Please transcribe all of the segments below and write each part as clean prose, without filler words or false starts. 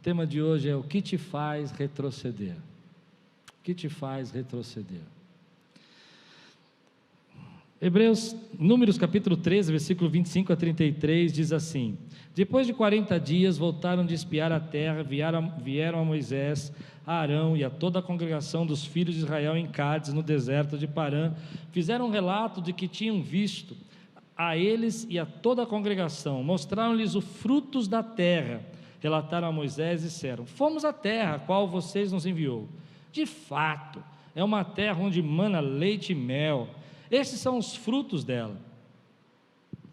tema de hoje é o que te faz retroceder. O que te faz retroceder? Números capítulo 13, versículo 25 a 33, diz assim: depois de 40 dias voltaram de espiar a terra, vieram a Moisés, a Arão e a toda a congregação dos filhos de Israel em Cádiz, no deserto de Parã, fizeram um relato de que tinham visto a eles e a toda a congregação, mostraram-lhes os frutos da terra, relataram a Moisés e disseram: fomos à terra a qual vocês nos enviou, de fato, é uma terra onde mana leite e mel, esses são os frutos dela,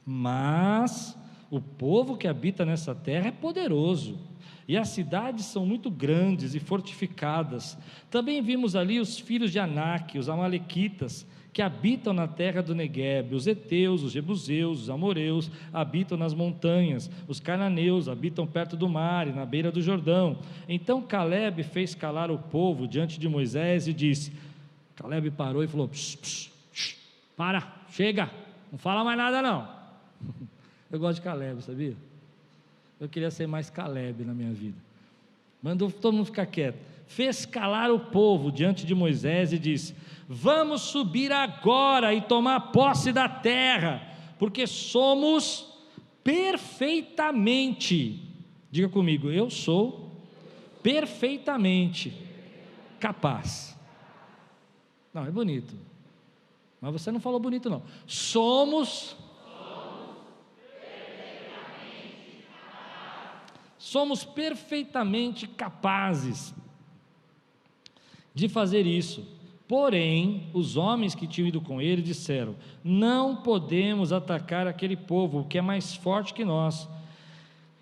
mas o povo que habita nessa terra é poderoso, e as cidades são muito grandes e fortificadas. Também vimos ali os filhos de Anak, os amalequitas, que habitam na terra do Neguebe, os heteus, os jebuseus, os amoreus, habitam nas montanhas, os cananeus habitam perto do mar e na beira do Jordão. Então Calebe fez calar o povo diante de Moisés e disse, Calebe parou e falou, psh, psh, psh, para, chega, não fala mais nada não. Eu gosto de Calebe, sabia? Eu queria ser mais Calebe na minha vida. Mandou todo mundo ficar quieto. Fez calar o povo diante de Moisés e disse, vamos subir agora e tomar posse da terra, porque somos perfeitamente, diga comigo, eu sou perfeitamente capaz. Não, é bonito, mas você não falou bonito não. Somos perfeitamente capazes de fazer isso. Porém, os homens que tinham ido com ele disseram, não podemos atacar aquele povo, que é mais forte que nós.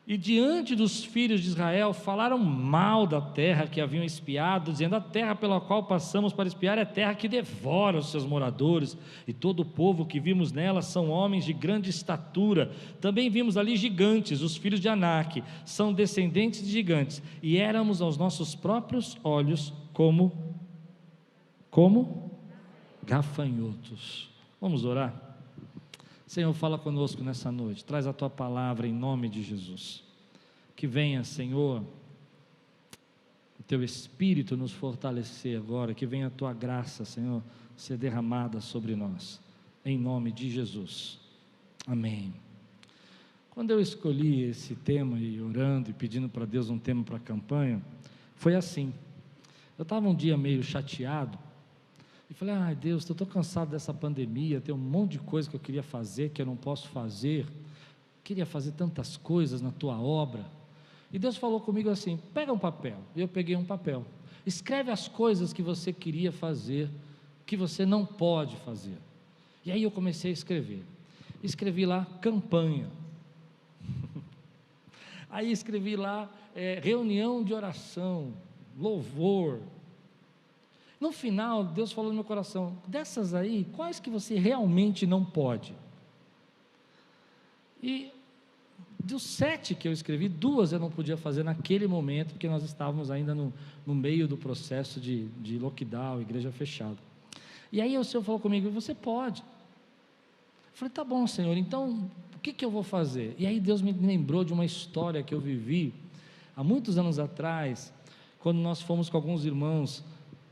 E diante dos filhos de Israel, falaram mal da terra que haviam espiado, dizendo, a terra pela qual passamos para espiar é terra que devora os seus moradores, e todo o povo que vimos nela são homens de grande estatura. Também vimos ali gigantes, os filhos de Anak, são descendentes de gigantes, e éramos aos nossos próprios olhos como gafanhotos. Vamos orar? Senhor, fala conosco nessa noite, traz a Tua palavra em nome de Jesus, que venha, Senhor, o Teu Espírito nos fortalecer agora, que venha a Tua graça, Senhor, ser derramada sobre nós, em nome de Jesus, amém. Quando eu escolhi esse tema, e orando e pedindo para Deus um tema para a campanha, foi assim, eu estava um dia meio chateado, e falei, ai Deus, estou tão cansado dessa pandemia, tem um monte de coisa que eu queria fazer, que eu não posso fazer, queria fazer tantas coisas na Tua obra, e Deus falou comigo assim, pega um papel, e eu peguei um papel, escreve as coisas que você queria fazer, que você não pode fazer, e aí eu comecei a escrevi lá, campanha, aí escrevi lá, reunião de oração, louvor. No final, Deus falou no meu coração, dessas aí, quais que você realmente não pode? E dos 7 que eu escrevi, 2 eu não podia fazer naquele momento, porque nós estávamos ainda no meio do processo de lockdown, igreja fechada. E aí o Senhor falou comigo, você pode. Eu falei, tá bom Senhor, então o que eu vou fazer? E aí Deus me lembrou de uma história que eu vivi, há muitos anos atrás, quando nós fomos com alguns irmãos,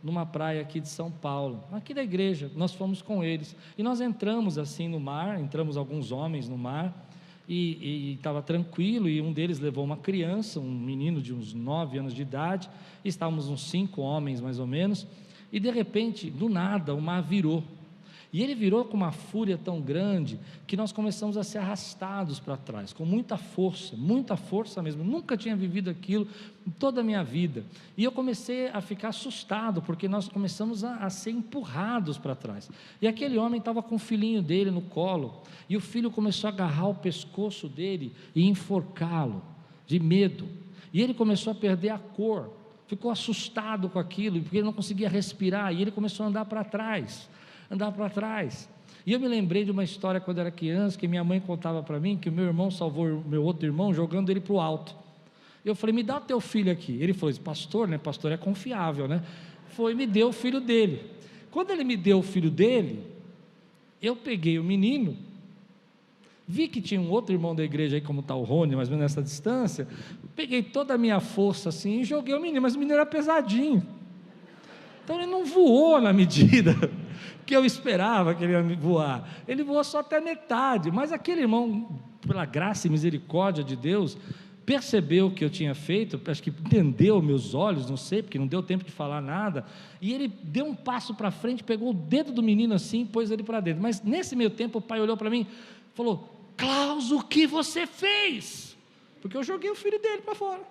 numa praia aqui de São Paulo, aqui da igreja, nós fomos com eles, e nós entramos assim no mar, entramos alguns homens no mar, e estava tranquilo, e um deles levou uma criança, um menino de uns 9 anos de idade, e estávamos uns 5 homens mais ou menos, e de repente, do nada, o mar virou, e ele virou com uma fúria tão grande, que nós começamos a ser arrastados para trás, com muita força mesmo, nunca tinha vivido aquilo em toda a minha vida, e eu comecei a ficar assustado, porque nós começamos a ser empurrados para trás, e aquele homem estava com o filhinho dele no colo, e o filho começou a agarrar o pescoço dele, e enforcá-lo, de medo, e ele começou a perder a cor, ficou assustado com aquilo, porque ele não conseguia respirar, e ele começou a andar para trás, e eu me lembrei de uma história quando eu era criança, que minha mãe contava para mim, que o meu irmão salvou o meu outro irmão, jogando ele para o alto, eu falei, me dá o teu filho aqui, ele falou, pastor, né, pastor é confiável, né, me deu o filho dele, quando ele me deu o filho dele, eu peguei o menino, vi que tinha um outro irmão da igreja aí, como está o Rony, mais ou menos nessa distância, peguei toda a minha força assim e joguei o menino, mas o menino era pesadinho, então ele não voou na medida que eu esperava que ele ia voar, ele voou só até metade, mas aquele irmão, pela graça e misericórdia de Deus, percebeu o que eu tinha feito, acho que entendeu meus olhos, não sei, porque não deu tempo de falar nada, e ele deu um passo para frente, pegou o dedo do menino assim, e pôs ele para dentro, mas nesse meio tempo o pai olhou para mim, falou: Klaus, o que você fez? Porque eu joguei o filho dele para fora.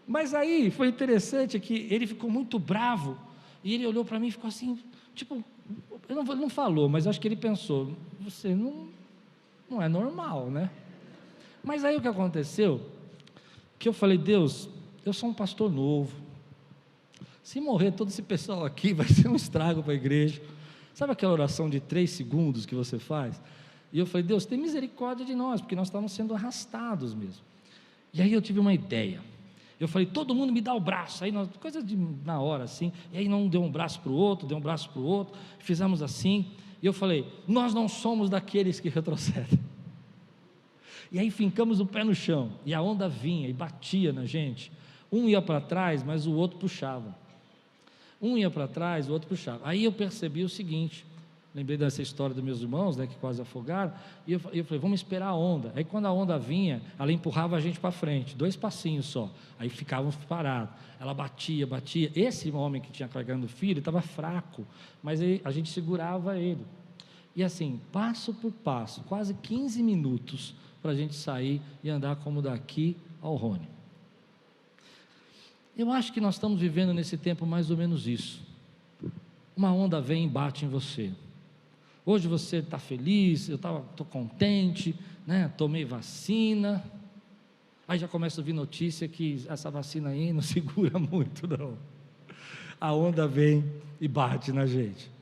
Mas aí foi interessante que ele ficou muito bravo, e ele olhou para mim e ficou assim, tipo, ele não falou, mas acho que ele pensou: você não é normal, né? Mas aí o que aconteceu, que eu falei: Deus, eu sou um pastor novo, se morrer todo esse pessoal aqui, vai ser um estrago para a igreja. Sabe aquela oração de 3 segundos que você faz? E eu falei: Deus, tem misericórdia de nós, porque nós estávamos sendo arrastados mesmo. E aí eu tive uma ideia, eu falei: todo mundo me dá o braço, aí nós, coisa de na hora assim, e aí não deu um braço para o outro, deu um braço para o outro, fizemos assim, e eu falei: nós não somos daqueles que retrocedem. E aí fincamos o pé no chão, e a onda vinha e batia na gente, um ia para trás, mas o outro puxava, um ia para trás, o outro puxava. Aí eu percebi o seguinte, lembrei dessa história dos meus irmãos, né, que quase afogaram, e eu falei: vamos esperar a onda. Aí quando a onda vinha, ela empurrava a gente para frente, 2 passinhos só, aí ficávamos parados, ela batia, esse homem que tinha carregando o filho, estava fraco, mas aí a gente segurava ele, e assim, passo por passo, quase 15 minutos, para a gente sair e andar como daqui ao Rony. Eu acho que nós estamos vivendo nesse tempo mais ou menos isso, uma onda vem e bate em você. Hoje você está feliz, eu estou contente, né? Tomei vacina, aí já começa a vir notícia que essa vacina aí não segura muito não, a onda vem e bate na gente.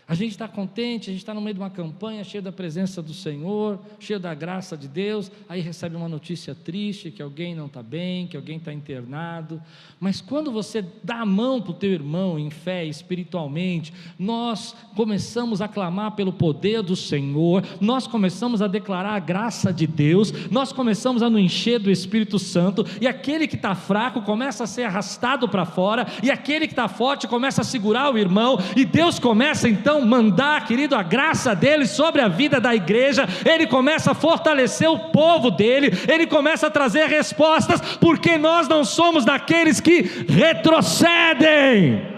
A gente está contente, a gente está no meio de uma campanha cheia da presença do Senhor, cheia da graça de Deus, aí recebe uma notícia triste, que alguém não está bem, que alguém está internado, mas quando você dá a mão para o teu irmão em fé, espiritualmente, nós começamos a clamar pelo poder do Senhor, nós começamos a declarar a graça de Deus, nós começamos a nos encher do Espírito Santo, e aquele que está fraco começa a ser arrastado para fora, e aquele que está forte começa a segurar o irmão, e Deus começa então mandar, querido, a graça dele sobre a vida da igreja, ele começa a fortalecer o povo dele, ele começa a trazer respostas, porque nós não somos daqueles que retrocedem.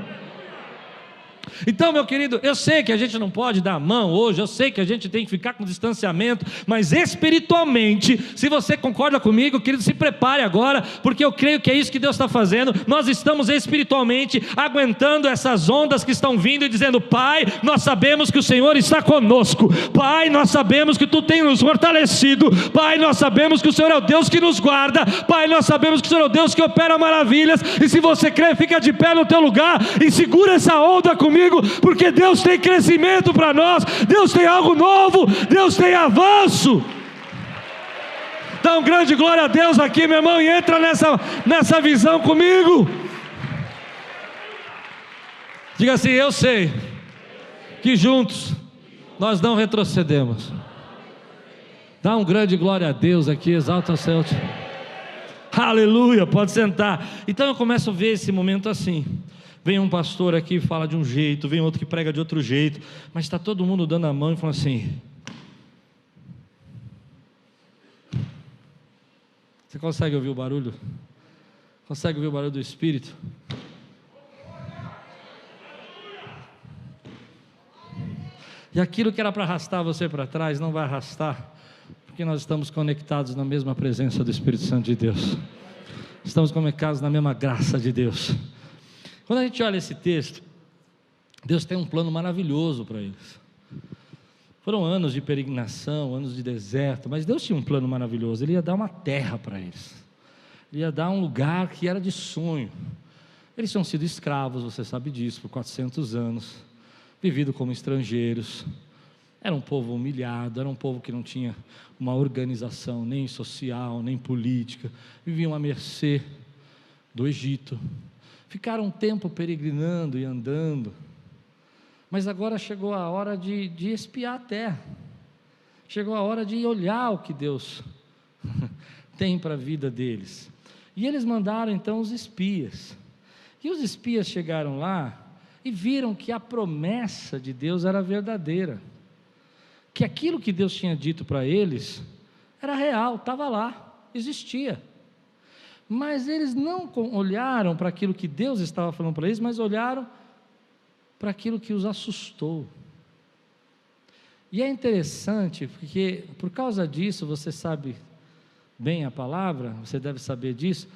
Então, meu querido, eu sei que a gente não pode dar a mão hoje, eu sei que a gente tem que ficar com distanciamento, mas espiritualmente, se você concorda comigo, querido, se prepare agora, porque eu creio que é isso que Deus está fazendo. Nós estamos espiritualmente aguentando essas ondas que estão vindo e dizendo: Pai, nós sabemos que o Senhor está conosco, Pai, nós sabemos que Tu tens nos fortalecido, Pai, nós sabemos que o Senhor é o Deus que nos guarda, Pai, nós sabemos que o Senhor é o Deus que opera maravilhas, e se você crê, fica de pé no teu lugar e segura essa onda comigo, porque Deus tem crescimento para nós, Deus tem algo novo, Deus tem avanço. Dá um grande glória a Deus aqui, meu irmão, e entra nessa visão comigo. Diga assim: eu sei que juntos nós não retrocedemos. Dá um grande glória a Deus aqui, exalta o céu. Aleluia, pode sentar. Então eu começo a ver esse momento assim. Vem um pastor aqui e fala de um jeito, vem outro que prega de outro jeito, mas está todo mundo dando a mão e falando assim. Você consegue ouvir o barulho? Consegue ouvir o barulho do Espírito? E aquilo que era para arrastar você para trás, não vai arrastar, porque nós estamos conectados na mesma presença do Espírito Santo de Deus, estamos conectados na mesma graça de Deus. Quando a gente olha esse texto, Deus tem um plano maravilhoso para eles. Foram anos de peregrinação, anos de deserto, mas Deus tinha um plano maravilhoso. Ele ia dar uma terra para eles, Ele ia dar um lugar que era de sonho. Eles tinham sido escravos, você sabe disso, por 400 anos, vivido como estrangeiros. Era um povo humilhado, era um povo que não tinha uma organização nem social, nem política, viviam à mercê do Egito. Ficaram um tempo peregrinando e andando, mas agora chegou a hora de espiar a terra. Chegou a hora de olhar o que Deus tem para a vida deles. E eles mandaram então os espias. E os espias chegaram lá e viram que a promessa de Deus era verdadeira. Que aquilo que Deus tinha dito para eles era real, estava lá, existia. Mas eles não olharam para aquilo que Deus estava falando para eles, mas olharam para aquilo que os assustou. E é interessante, porque por causa disso, você sabe bem a palavra, você deve saber disso,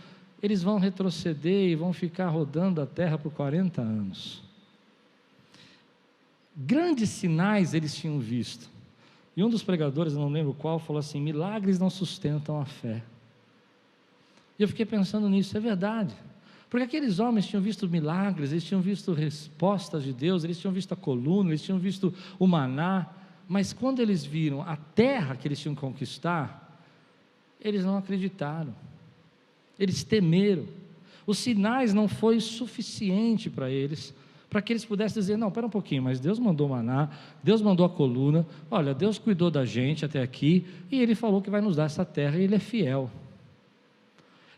eles vão retroceder e vão ficar rodando a terra por 40 anos. Grandes sinais eles tinham visto. E um dos pregadores, não lembro qual, falou assim: milagres não sustentam a fé. E eu fiquei pensando nisso, é verdade. Porque aqueles homens tinham visto milagres, eles tinham visto respostas de Deus, eles tinham visto a coluna, eles tinham visto o maná, mas quando eles viram a terra que eles tinham que conquistar, eles não acreditaram, eles temeram. Os sinais não foi suficiente para eles, para que eles pudessem dizer: não, espera um pouquinho, mas Deus mandou maná, Deus mandou a coluna, olha, Deus cuidou da gente até aqui, e Ele falou que vai nos dar essa terra, e Ele é fiel.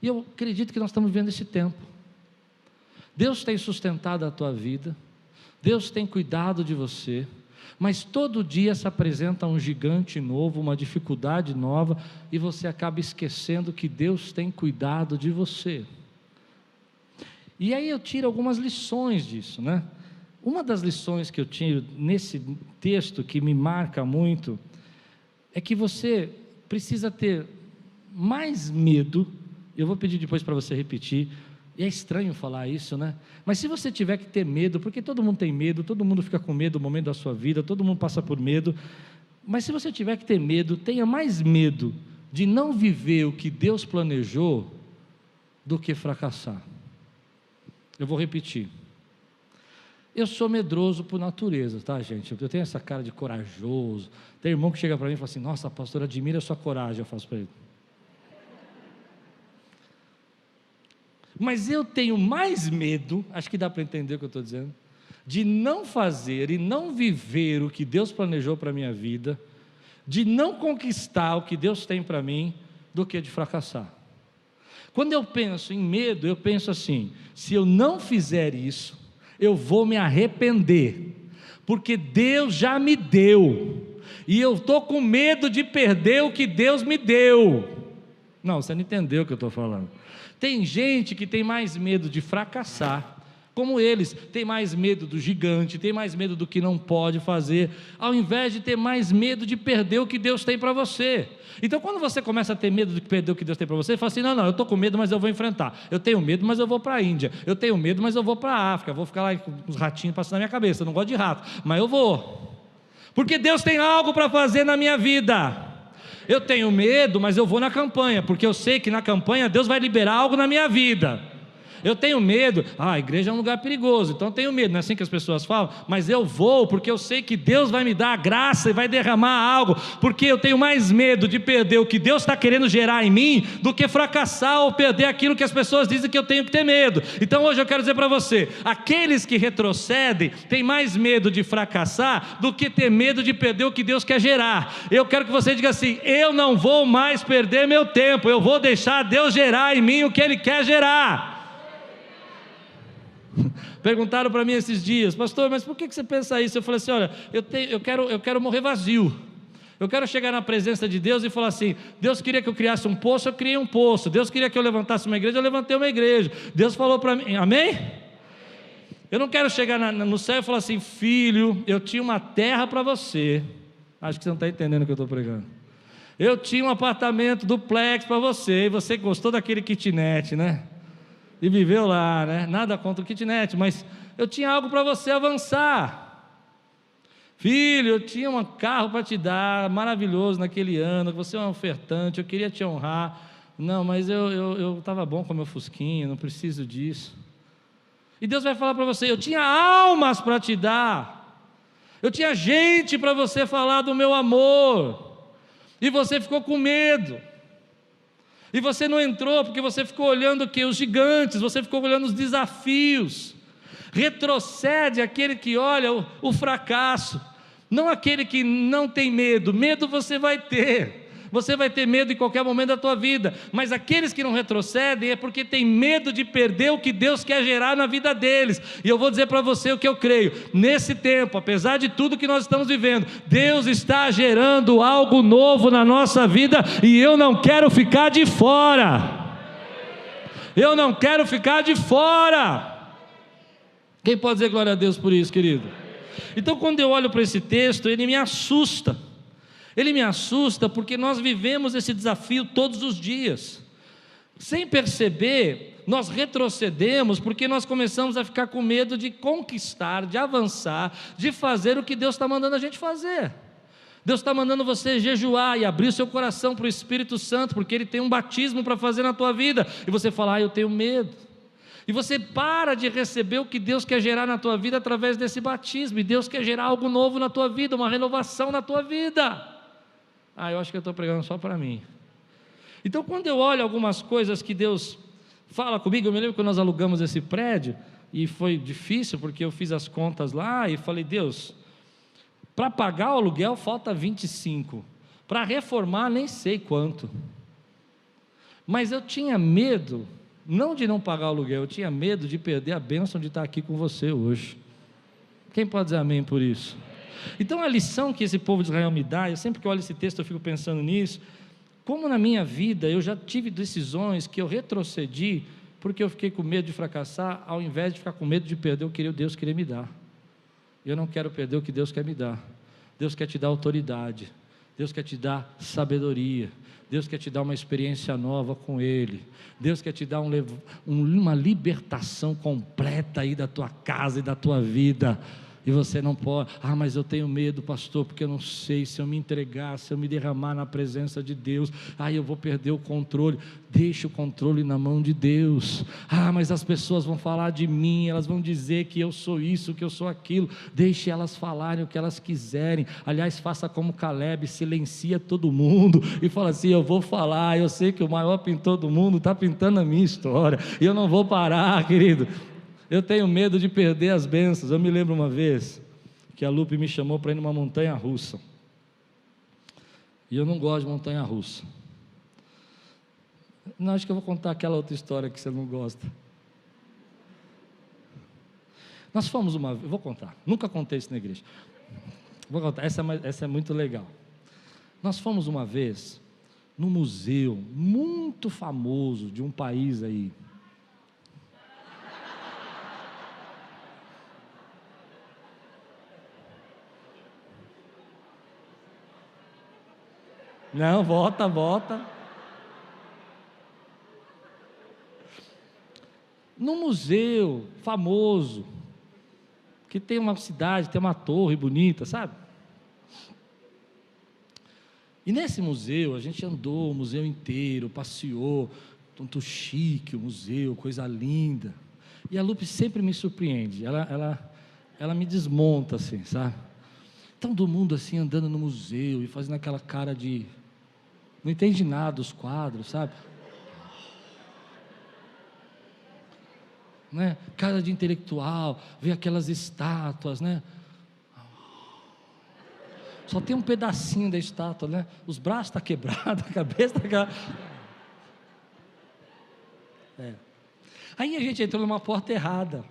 E eu acredito que nós estamos vivendo esse tempo. Deus tem sustentado a tua vida, Deus tem cuidado de você, mas todo dia se apresenta um gigante novo, uma dificuldade nova, e você acaba esquecendo que Deus tem cuidado de você. E aí eu tiro algumas lições disso, né? Uma das lições que eu tiro nesse texto, que me marca muito, é que você precisa ter mais medo. Eu vou pedir depois para você repetir, e é estranho falar isso, né? Mas se você tiver que ter medo, porque todo mundo tem medo, todo mundo fica com medo no momento da sua vida, todo mundo passa por medo, mas se você tiver que ter medo, tenha mais medo de não viver o que Deus planejou, do que fracassar. Eu vou repetir. Eu sou medroso por natureza, tá, gente? Eu tenho essa cara de corajoso. Tem irmão que chega para mim e fala assim: nossa, pastor, admira a sua coragem. Eu faço para ele: mas eu tenho mais medo, acho que dá para entender o que eu estou dizendo, de não fazer e não viver o que Deus planejou para a minha vida, de não conquistar o que Deus tem para mim, do que de fracassar. Quando eu penso em medo, eu penso assim: se eu não fizer isso, eu vou me arrepender, porque Deus já me deu, e eu estou com medo de perder o que Deus me deu. Não, você não entendeu o que eu estou falando. Tem gente que tem mais medo de fracassar, como eles, tem mais medo do gigante, tem mais medo do que não pode fazer, ao invés de ter mais medo de perder o que Deus tem para você. Então quando você começa a ter medo de perder o que Deus tem para você, você fala assim: não, eu estou com medo, mas eu vou enfrentar. Eu tenho medo, mas eu vou para a Índia. Eu tenho medo, mas eu vou para a África. Eu vou ficar lá com os ratinhos passando na minha cabeça. Eu não gosto de rato, mas eu vou, porque Deus tem algo para fazer na minha vida. Eu tenho medo, mas eu vou na campanha, porque eu sei que na campanha Deus vai liberar algo na minha vida. Eu tenho medo, a igreja é um lugar perigoso, então eu tenho medo, não é assim que as pessoas falam? Mas eu vou, porque eu sei que Deus vai me dar a graça e vai derramar algo, porque eu tenho mais medo de perder o que Deus está querendo gerar em mim, do que fracassar ou perder aquilo que as pessoas dizem que eu tenho que ter medo. Então hoje eu quero dizer para você: aqueles que retrocedem, têm mais medo de fracassar, do que ter medo de perder o que Deus quer gerar. Eu quero que você diga assim: eu não vou mais perder meu tempo, eu vou deixar Deus gerar em mim o que Ele quer gerar. Perguntaram para mim esses dias: pastor, mas por que você pensa isso? Eu falei assim: olha, eu quero morrer vazio. Eu quero chegar na presença de Deus e falar assim: Deus queria que eu criasse um poço, eu criei um poço. Deus queria que eu levantasse uma igreja, eu levantei uma igreja. Deus falou para mim, amém? Eu não quero chegar no céu e falar assim: filho, eu tinha uma terra para você. Acho que você não está entendendo o que eu estou pregando. Eu tinha um apartamento duplex para você, e você gostou daquele kitnet, né? E viveu lá, né? Nada contra o kitnet, mas eu tinha algo para você avançar. Filho, eu tinha um carro para te dar, maravilhoso naquele ano, você é um ofertante, eu queria te honrar. Não, mas eu estava bom com meu fusquinha, não preciso disso. E Deus vai falar para você: eu tinha almas para te dar, eu tinha gente para você falar do meu amor, e você ficou com medo. E você não entrou porque você ficou olhando o quê? Os gigantes, você ficou olhando os desafios. Retrocede aquele que olha o fracasso. Não aquele que não tem medo. Medo você vai ter. Você vai ter medo em qualquer momento da tua vida, mas aqueles que não retrocedem é porque tem medo de perder o que Deus quer gerar na vida deles. E eu vou dizer para você o que eu creio: nesse tempo, apesar de tudo que nós estamos vivendo, Deus está gerando algo novo na nossa vida, e eu não quero ficar de fora. Eu não quero ficar de fora. Quem pode dizer glória a Deus por isso, querido? Então, quando eu olho para esse texto, ele me assusta. Ele me assusta porque nós vivemos esse desafio todos os dias. Sem perceber, nós retrocedemos porque nós começamos a ficar com medo de conquistar, de avançar, de fazer o que Deus está mandando a gente fazer. Deus está mandando você jejuar e abrir o seu coração para o Espírito Santo, porque Ele tem um batismo para fazer na tua vida, e você fala: eu tenho medo. E você para de receber o que Deus quer gerar na tua vida através desse batismo, e Deus quer gerar algo novo na tua vida, uma renovação na tua vida. Eu acho que eu estou pregando só para mim. Então, quando eu olho algumas coisas que Deus fala comigo, eu me lembro que nós alugamos esse prédio, e foi difícil, porque eu fiz as contas lá, e falei: Deus, para pagar o aluguel falta 25, para reformar nem sei quanto, mas eu tinha medo, não de não pagar o aluguel, eu tinha medo de perder a bênção de estar aqui com você hoje. Quem pode dizer amém por isso? Então a lição que esse povo de Israel me dá, eu sempre que olho esse texto eu fico pensando nisso, como na minha vida eu já tive decisões que eu retrocedi, porque eu fiquei com medo de fracassar, ao invés de ficar com medo de perder o que Deus queria me dar. Eu não quero perder o que Deus quer me dar. Deus quer te dar autoridade, Deus quer te dar sabedoria, Deus quer te dar uma experiência nova com Ele, Deus quer te dar uma libertação completa aí da tua casa e da tua vida. E você não pode: mas eu tenho medo, pastor, porque eu não sei, se eu me entregar, se eu me derramar na presença de Deus, eu vou perder o controle. Deixa o controle na mão de Deus. Mas as pessoas vão falar de mim, elas vão dizer que eu sou isso, que eu sou aquilo. Deixe elas falarem o que elas quiserem. Aliás, faça como Caleb, silencia todo mundo e fala assim: eu vou falar, eu sei que o maior pintor do mundo está pintando a minha história, e eu não vou parar, querido. Eu tenho medo de perder as bênçãos. Eu me lembro uma vez que a Lupe me chamou para ir numa montanha russa, e eu não gosto de montanha russa. Não, acho que eu vou contar aquela outra história que você não gosta. Nós fomos uma vez, vou contar, nunca contei isso na igreja, vou contar, essa é muito legal. Nós fomos uma vez num museu muito famoso de um país aí. Não, volta. Num museu famoso, que tem uma cidade, tem uma torre bonita, sabe? E nesse museu, a gente andou o museu inteiro, passeou, tanto chique o museu, coisa linda. E a Lupe sempre me surpreende, ela me desmonta assim, sabe? Todo mundo assim andando no museu e fazendo aquela cara de... não entende nada dos quadros, sabe? Né? Cara de intelectual, vê aquelas estátuas, né? Só tem um pedacinho da estátua, né? Os braços estão quebrados, a cabeça está quebrada. Aí a gente entrou numa porta errada.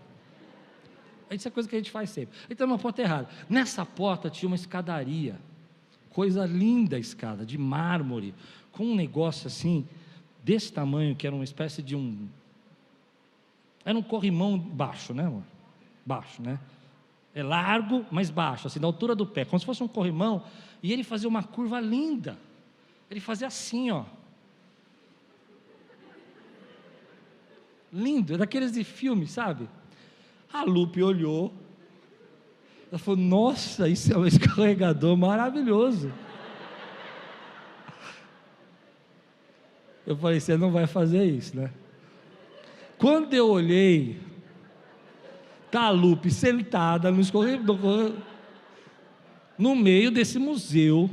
Isso é coisa que a gente faz sempre. Entrou numa porta errada. Nessa porta tinha uma escadaria. Coisa linda a escada, de mármore, com um negócio assim, desse tamanho, que era uma espécie de era um corrimão baixo, né, amor? Baixo, né? É largo, mas baixo, assim, da altura do pé, como se fosse um corrimão, e ele fazia uma curva linda. Ele fazia assim, ó. Lindo, é daqueles de filme, sabe? A Lupe olhou, ela falou: nossa, isso é um escorregador maravilhoso. Eu falei: você não vai fazer isso, né? Quando eu olhei, está a Lupe sentada no escorregador, no meio desse museu.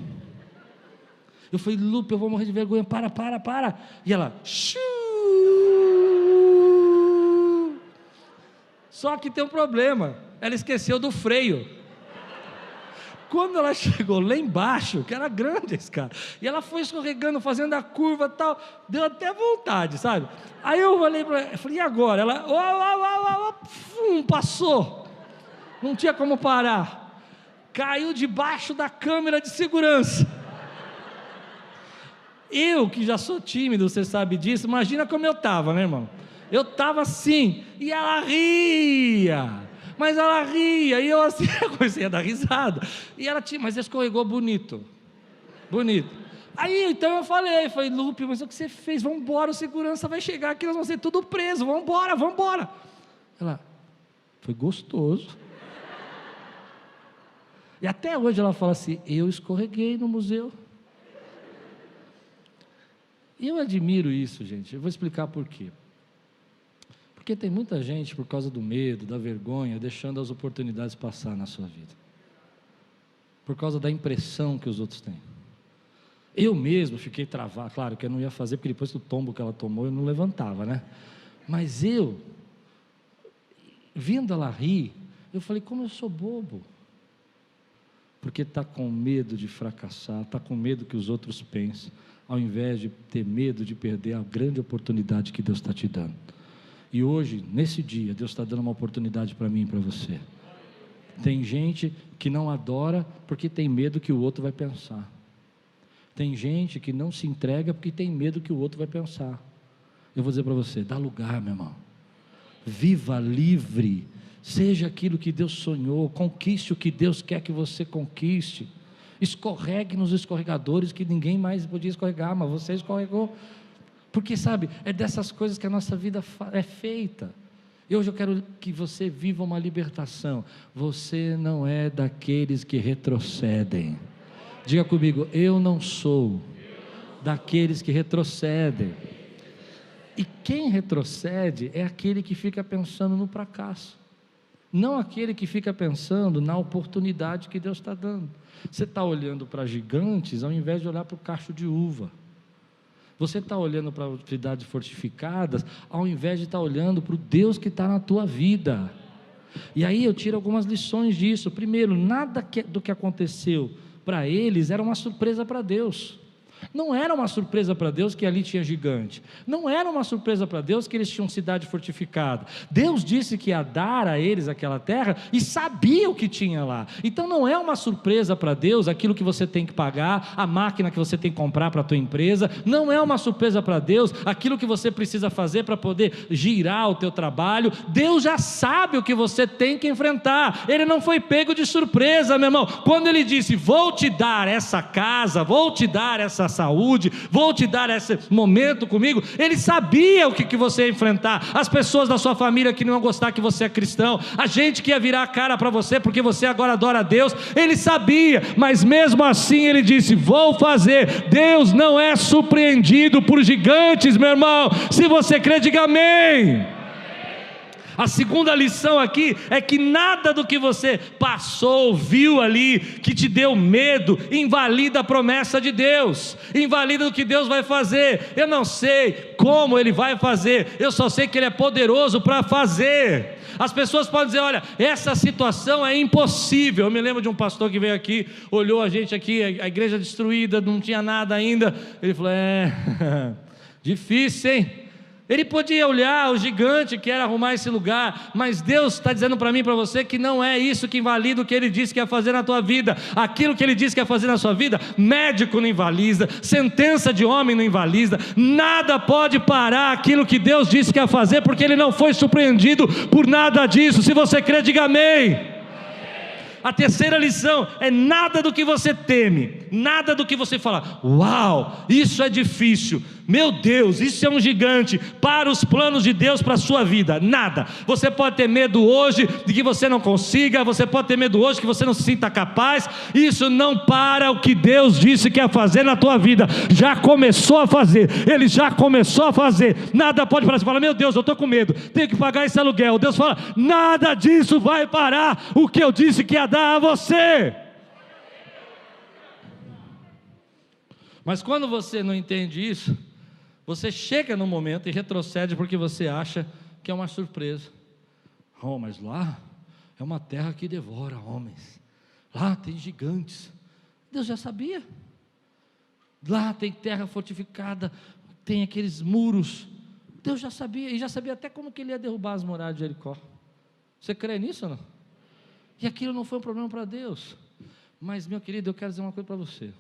Eu falei: Lupe, eu vou morrer de vergonha, para. E ela, só que tem um problema, ela esqueceu do freio. Quando ela chegou lá embaixo, que era grande esse cara, e ela foi escorregando, fazendo a curva e tal, deu até vontade, sabe? Aí eu falei para ela, e agora? Ela, passou, não tinha como parar, caiu debaixo da câmera de segurança. Eu, que já sou tímido, você sabe disso, imagina como eu estava, né, irmão? Eu estava assim, e ela ria. Mas ela ria, e eu assim, eu comecei a dar risada, e ela tinha, mas escorregou bonito, aí então eu falei, Lupe, mas o que você fez? Vamos embora, o segurança vai chegar aqui, nós vamos ser tudo presos, vamos embora, ela, foi gostoso, e até hoje ela fala assim, eu escorreguei no museu, e eu admiro isso, gente, eu vou explicar por quê. Porque tem muita gente, por causa do medo, da vergonha, deixando as oportunidades passar na sua vida. Por causa da impressão que os outros têm. Eu mesmo fiquei travado, claro que eu não ia fazer, porque depois do tombo que ela tomou, eu não levantava, né? Mas eu, vendo ela rir, eu falei, como eu sou bobo. Porque está com medo de fracassar, está com medo que os outros pensem, ao invés de ter medo de perder a grande oportunidade que Deus está te dando. E hoje, nesse dia, Deus está dando uma oportunidade para mim e para você. Tem gente que não adora porque tem medo que o outro vai pensar. Tem gente que não se entrega porque tem medo que o outro vai pensar. Eu vou dizer para você, dá lugar, meu irmão. Viva livre. Seja aquilo que Deus sonhou. Conquiste o que Deus quer que você conquiste. Escorregue nos escorregadores que ninguém mais podia escorregar, mas você escorregou. Porque sabe, é dessas coisas que a nossa vida é feita. E hoje eu quero que você viva uma libertação. Você não é daqueles que retrocedem. Diga comigo, eu não sou daqueles que retrocedem. E quem retrocede é aquele que fica pensando no fracasso, não aquele que fica pensando na oportunidade que Deus está dando. Você está olhando para gigantes ao invés de olhar para o cacho de uva. Você está olhando para cidades fortificadas, ao invés de estar olhando para o Deus que está na tua vida. E aí eu tiro algumas lições disso. Primeiro, nada do que aconteceu para eles era uma surpresa para Deus. Não era uma surpresa para Deus que ali tinha gigante. Não era uma surpresa para Deus que eles tinham cidade fortificada. Deus disse que ia dar a eles aquela terra e sabia o que tinha lá. Então não é uma surpresa para Deus aquilo que você tem que pagar, a máquina que você tem que comprar para a tua empresa. Não é uma surpresa para Deus aquilo que você precisa fazer para poder girar o teu trabalho. Deus já sabe o que você tem que enfrentar. Ele não foi pego de surpresa, meu irmão. Quando Ele disse, vou te dar essa casa, vou te dar essa saúde, vou te dar esse momento comigo, Ele sabia o que você ia enfrentar, as pessoas da sua família que não iam gostar que você é cristão, a gente que ia virar a cara para você porque você agora adora a Deus, Ele sabia, mas mesmo assim Ele disse, vou fazer. Deus não é surpreendido por gigantes, meu irmão. Se você crê, diga amém. A segunda lição aqui é que nada do que você passou, viu ali, que te deu medo, invalida a promessa de Deus, invalida o que Deus vai fazer. Eu não sei como Ele vai fazer, eu só sei que Ele é poderoso para fazer. As pessoas podem dizer, olha, essa situação é impossível. Eu me lembro de um pastor que veio aqui, olhou a gente aqui, a igreja destruída, não tinha nada ainda, ele falou, difícil, hein? Ele podia olhar o gigante que era arrumar esse lugar, mas Deus está dizendo para mim e para você que não é isso que invalida o que Ele disse que ia fazer na tua vida. Aquilo que Ele disse que ia fazer na sua vida, médico não invalida, sentença de homem não invalida, nada pode parar aquilo que Deus disse que ia fazer, porque Ele não foi surpreendido por nada disso. Se você crê, diga amém. A terceira lição é nada do que você teme, nada do que você fala, uau, isso é difícil, meu Deus, isso é um gigante, para os planos de Deus para a sua vida, nada. Você pode ter medo hoje de que você não consiga, você pode ter medo hoje que você não se sinta capaz, isso não para o que Deus disse que ia fazer na tua vida. Já começou a fazer, Ele já começou a fazer, nada pode parar. Você fala, meu Deus, eu estou com medo, tenho que pagar esse aluguel. Deus fala, nada disso vai parar o que eu disse que ia dar a você. Mas quando você não entende isso, você chega no momento e retrocede porque você acha que é uma surpresa. Mas lá é uma terra que devora homens. Lá tem gigantes. Deus já sabia. Lá tem terra fortificada, tem aqueles muros. Deus já sabia, e já sabia até como que ele ia derrubar as muralhas de Jericó. Você crê nisso ou não? E aquilo não foi um problema para Deus. Mas, meu querido, eu quero dizer uma coisa para você.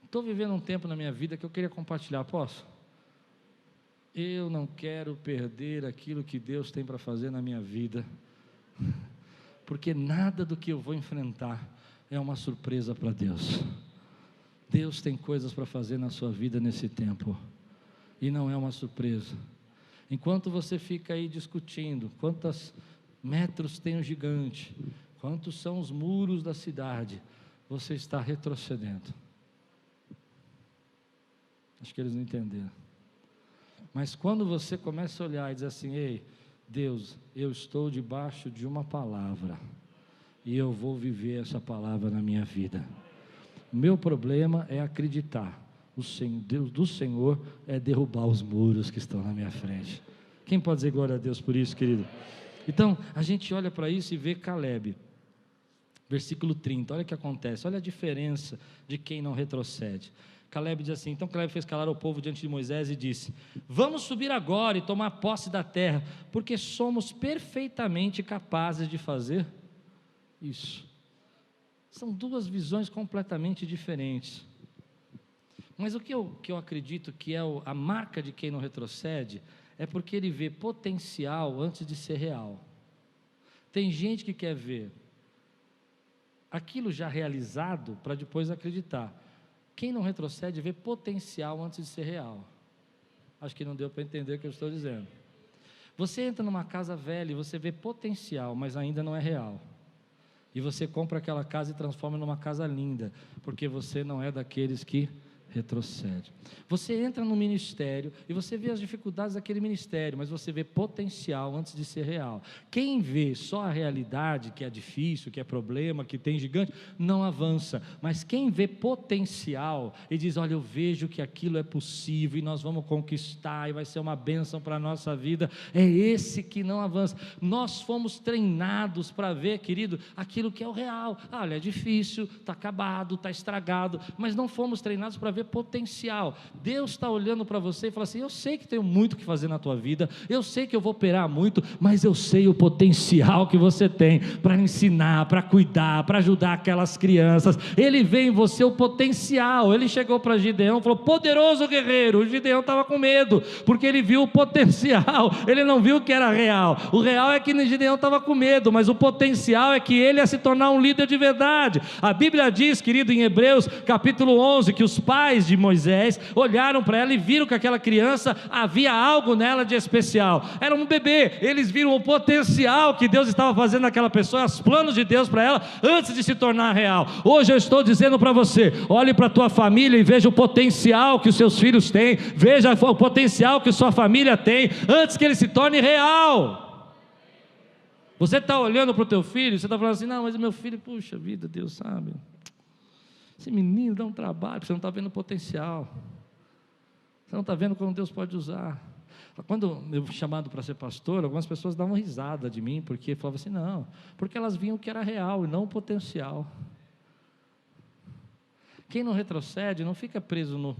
Estou vivendo um tempo na minha vida que eu queria compartilhar, posso? Eu não quero perder aquilo que Deus tem para fazer na minha vida, porque nada do que eu vou enfrentar é uma surpresa para Deus. Deus tem coisas para fazer na sua vida nesse tempo, e não é uma surpresa. Enquanto você fica aí discutindo quantos metros tem o gigante, quantos são os muros da cidade, você está retrocedendo. Acho que eles não entenderam. Mas quando você começa a olhar e dizer assim: ei, Deus, eu estou debaixo de uma palavra, e eu vou viver essa palavra na minha vida. O meu problema é acreditar. O Deus do Senhor é derrubar os muros que estão na minha frente. Quem pode dizer glória a Deus por isso, querido? Então, a gente olha para isso e vê Caleb, versículo 30, olha o que acontece, olha a diferença de quem não retrocede. Caleb diz assim: então Caleb fez calar o povo diante de Moisés e disse: vamos subir agora e tomar posse da terra, porque somos perfeitamente capazes de fazer isso. São duas visões completamente diferentes. Mas o que eu acredito que é a marca de quem não retrocede, é porque ele vê potencial antes de ser real. Tem gente que quer ver aquilo já realizado para depois acreditar. Quem não retrocede vê potencial antes de ser real. Acho que não deu para entender o que eu estou dizendo. Você entra numa casa velha e você vê potencial, mas ainda não é real. E você compra aquela casa e transforma numa casa linda, porque você não é daqueles que retrocede. Você entra no ministério e você vê as dificuldades daquele ministério, mas você vê potencial antes de ser real. Quem vê só a realidade, que é difícil, que é problema, que tem gigante, não avança. Mas quem vê potencial e diz: olha, eu vejo que aquilo é possível e nós vamos conquistar e vai ser uma bênção para a nossa vida, é esse que não avança. Nós fomos treinados para ver, querido, aquilo que é o real. Olha, é difícil, está acabado, está estragado, mas não fomos treinados para ver potencial. Deus está olhando para você e fala assim: eu sei que tenho muito que fazer na tua vida, eu sei que eu vou operar muito, mas eu sei o potencial que você tem para ensinar, para cuidar, para ajudar aquelas crianças. Ele vê em você o potencial. Ele chegou para Gideão e falou: poderoso guerreiro. O Gideão estava com medo, porque ele viu o potencial, ele não viu o que era real. O real é que Gideão estava com medo, mas o potencial é que ele ia se tornar um líder de verdade. A Bíblia diz, querido, em Hebreus capítulo 11, que os pais de Moisés olharam para ela e viram que aquela criança havia algo nela de especial. Era um bebê, eles viram o potencial que Deus estava fazendo naquela pessoa, os planos de Deus para ela antes de se tornar real. Hoje eu estou dizendo para você: olhe para a tua família e veja o potencial que os seus filhos têm, veja o potencial que sua família tem antes que ele se torne real. Você está olhando para o teu filho, você está falando assim: não, mas o meu filho, puxa vida, Deus sabe, esse menino dá um trabalho, você não está vendo o potencial, você não está vendo como Deus pode usar. Quando eu fui chamado para ser pastor, algumas pessoas davam risada de mim, porque falavam assim: não, porque elas viam o que era real e não o potencial. Quem não retrocede não fica preso no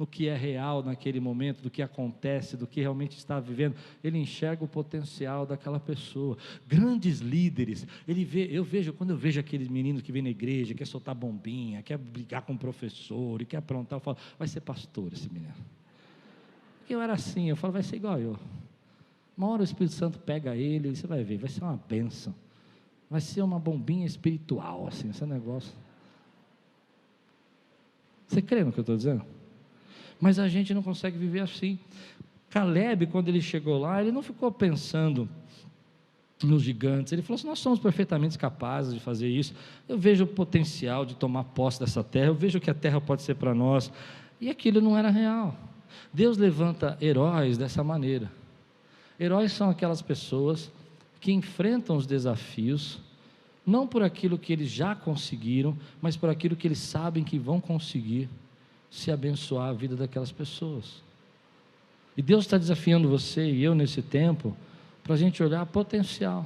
que é real naquele momento, do que acontece, do que realmente está vivendo. Ele enxerga o potencial daquela pessoa. Grandes líderes, quando eu vejo aqueles meninos que vêm na igreja, quer soltar bombinha, quer brigar com o professor, e quer aprontar, eu falo: vai ser pastor esse menino. Eu era assim, eu falo: vai ser igual eu. Uma hora o Espírito Santo pega ele, e você vai ver, vai ser uma bênção, vai ser uma bombinha espiritual, assim, esse negócio. Você crê no que eu estou dizendo? Mas a gente não consegue viver assim. Caleb, quando ele chegou lá, ele não ficou pensando nos gigantes, ele falou assim: nós somos perfeitamente capazes de fazer isso, eu vejo o potencial de tomar posse dessa terra, eu vejo que a terra pode ser para nós, e aquilo não era real. Deus levanta heróis dessa maneira. Heróis são aquelas pessoas que enfrentam os desafios, não por aquilo que eles já conseguiram, mas por aquilo que eles sabem que vão conseguir, se abençoar a vida daquelas pessoas. E Deus está desafiando você e eu nesse tempo, para a gente olhar potencial.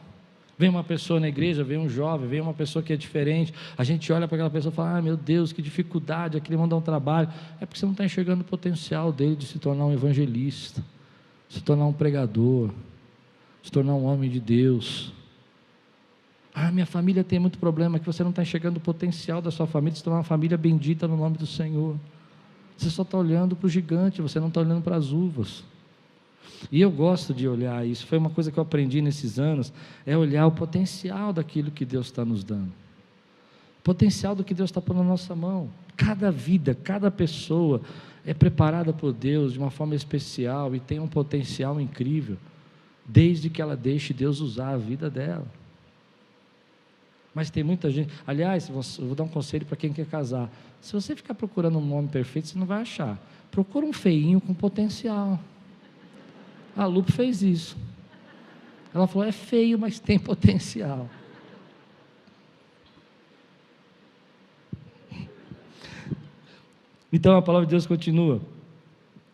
Vem uma pessoa na igreja, vem um jovem, vem uma pessoa que é diferente, a gente olha para aquela pessoa e fala, meu Deus, que dificuldade, aquele mandar um trabalho. É porque você não está enxergando o potencial dele de se tornar um evangelista, se tornar um pregador, se tornar um homem de Deus. Minha família tem muito problema, que você não está enxergando o potencial da sua família de se tornar uma família bendita no nome do Senhor. Você só está olhando para o gigante, você não está olhando para as uvas. E eu gosto de olhar isso, foi uma coisa que eu aprendi nesses anos, é olhar o potencial daquilo que Deus está nos dando, o potencial do que Deus está pondo na nossa mão. Cada vida, cada pessoa é preparada por Deus de uma forma especial e tem um potencial incrível, desde que ela deixe Deus usar a vida dela. Mas tem muita gente, aliás, eu vou dar um conselho para quem quer casar, se você ficar procurando um homem perfeito, você não vai achar, procura um feinho com potencial. A Lupe fez isso, ela falou, é feio, mas tem potencial. Então a palavra de Deus continua,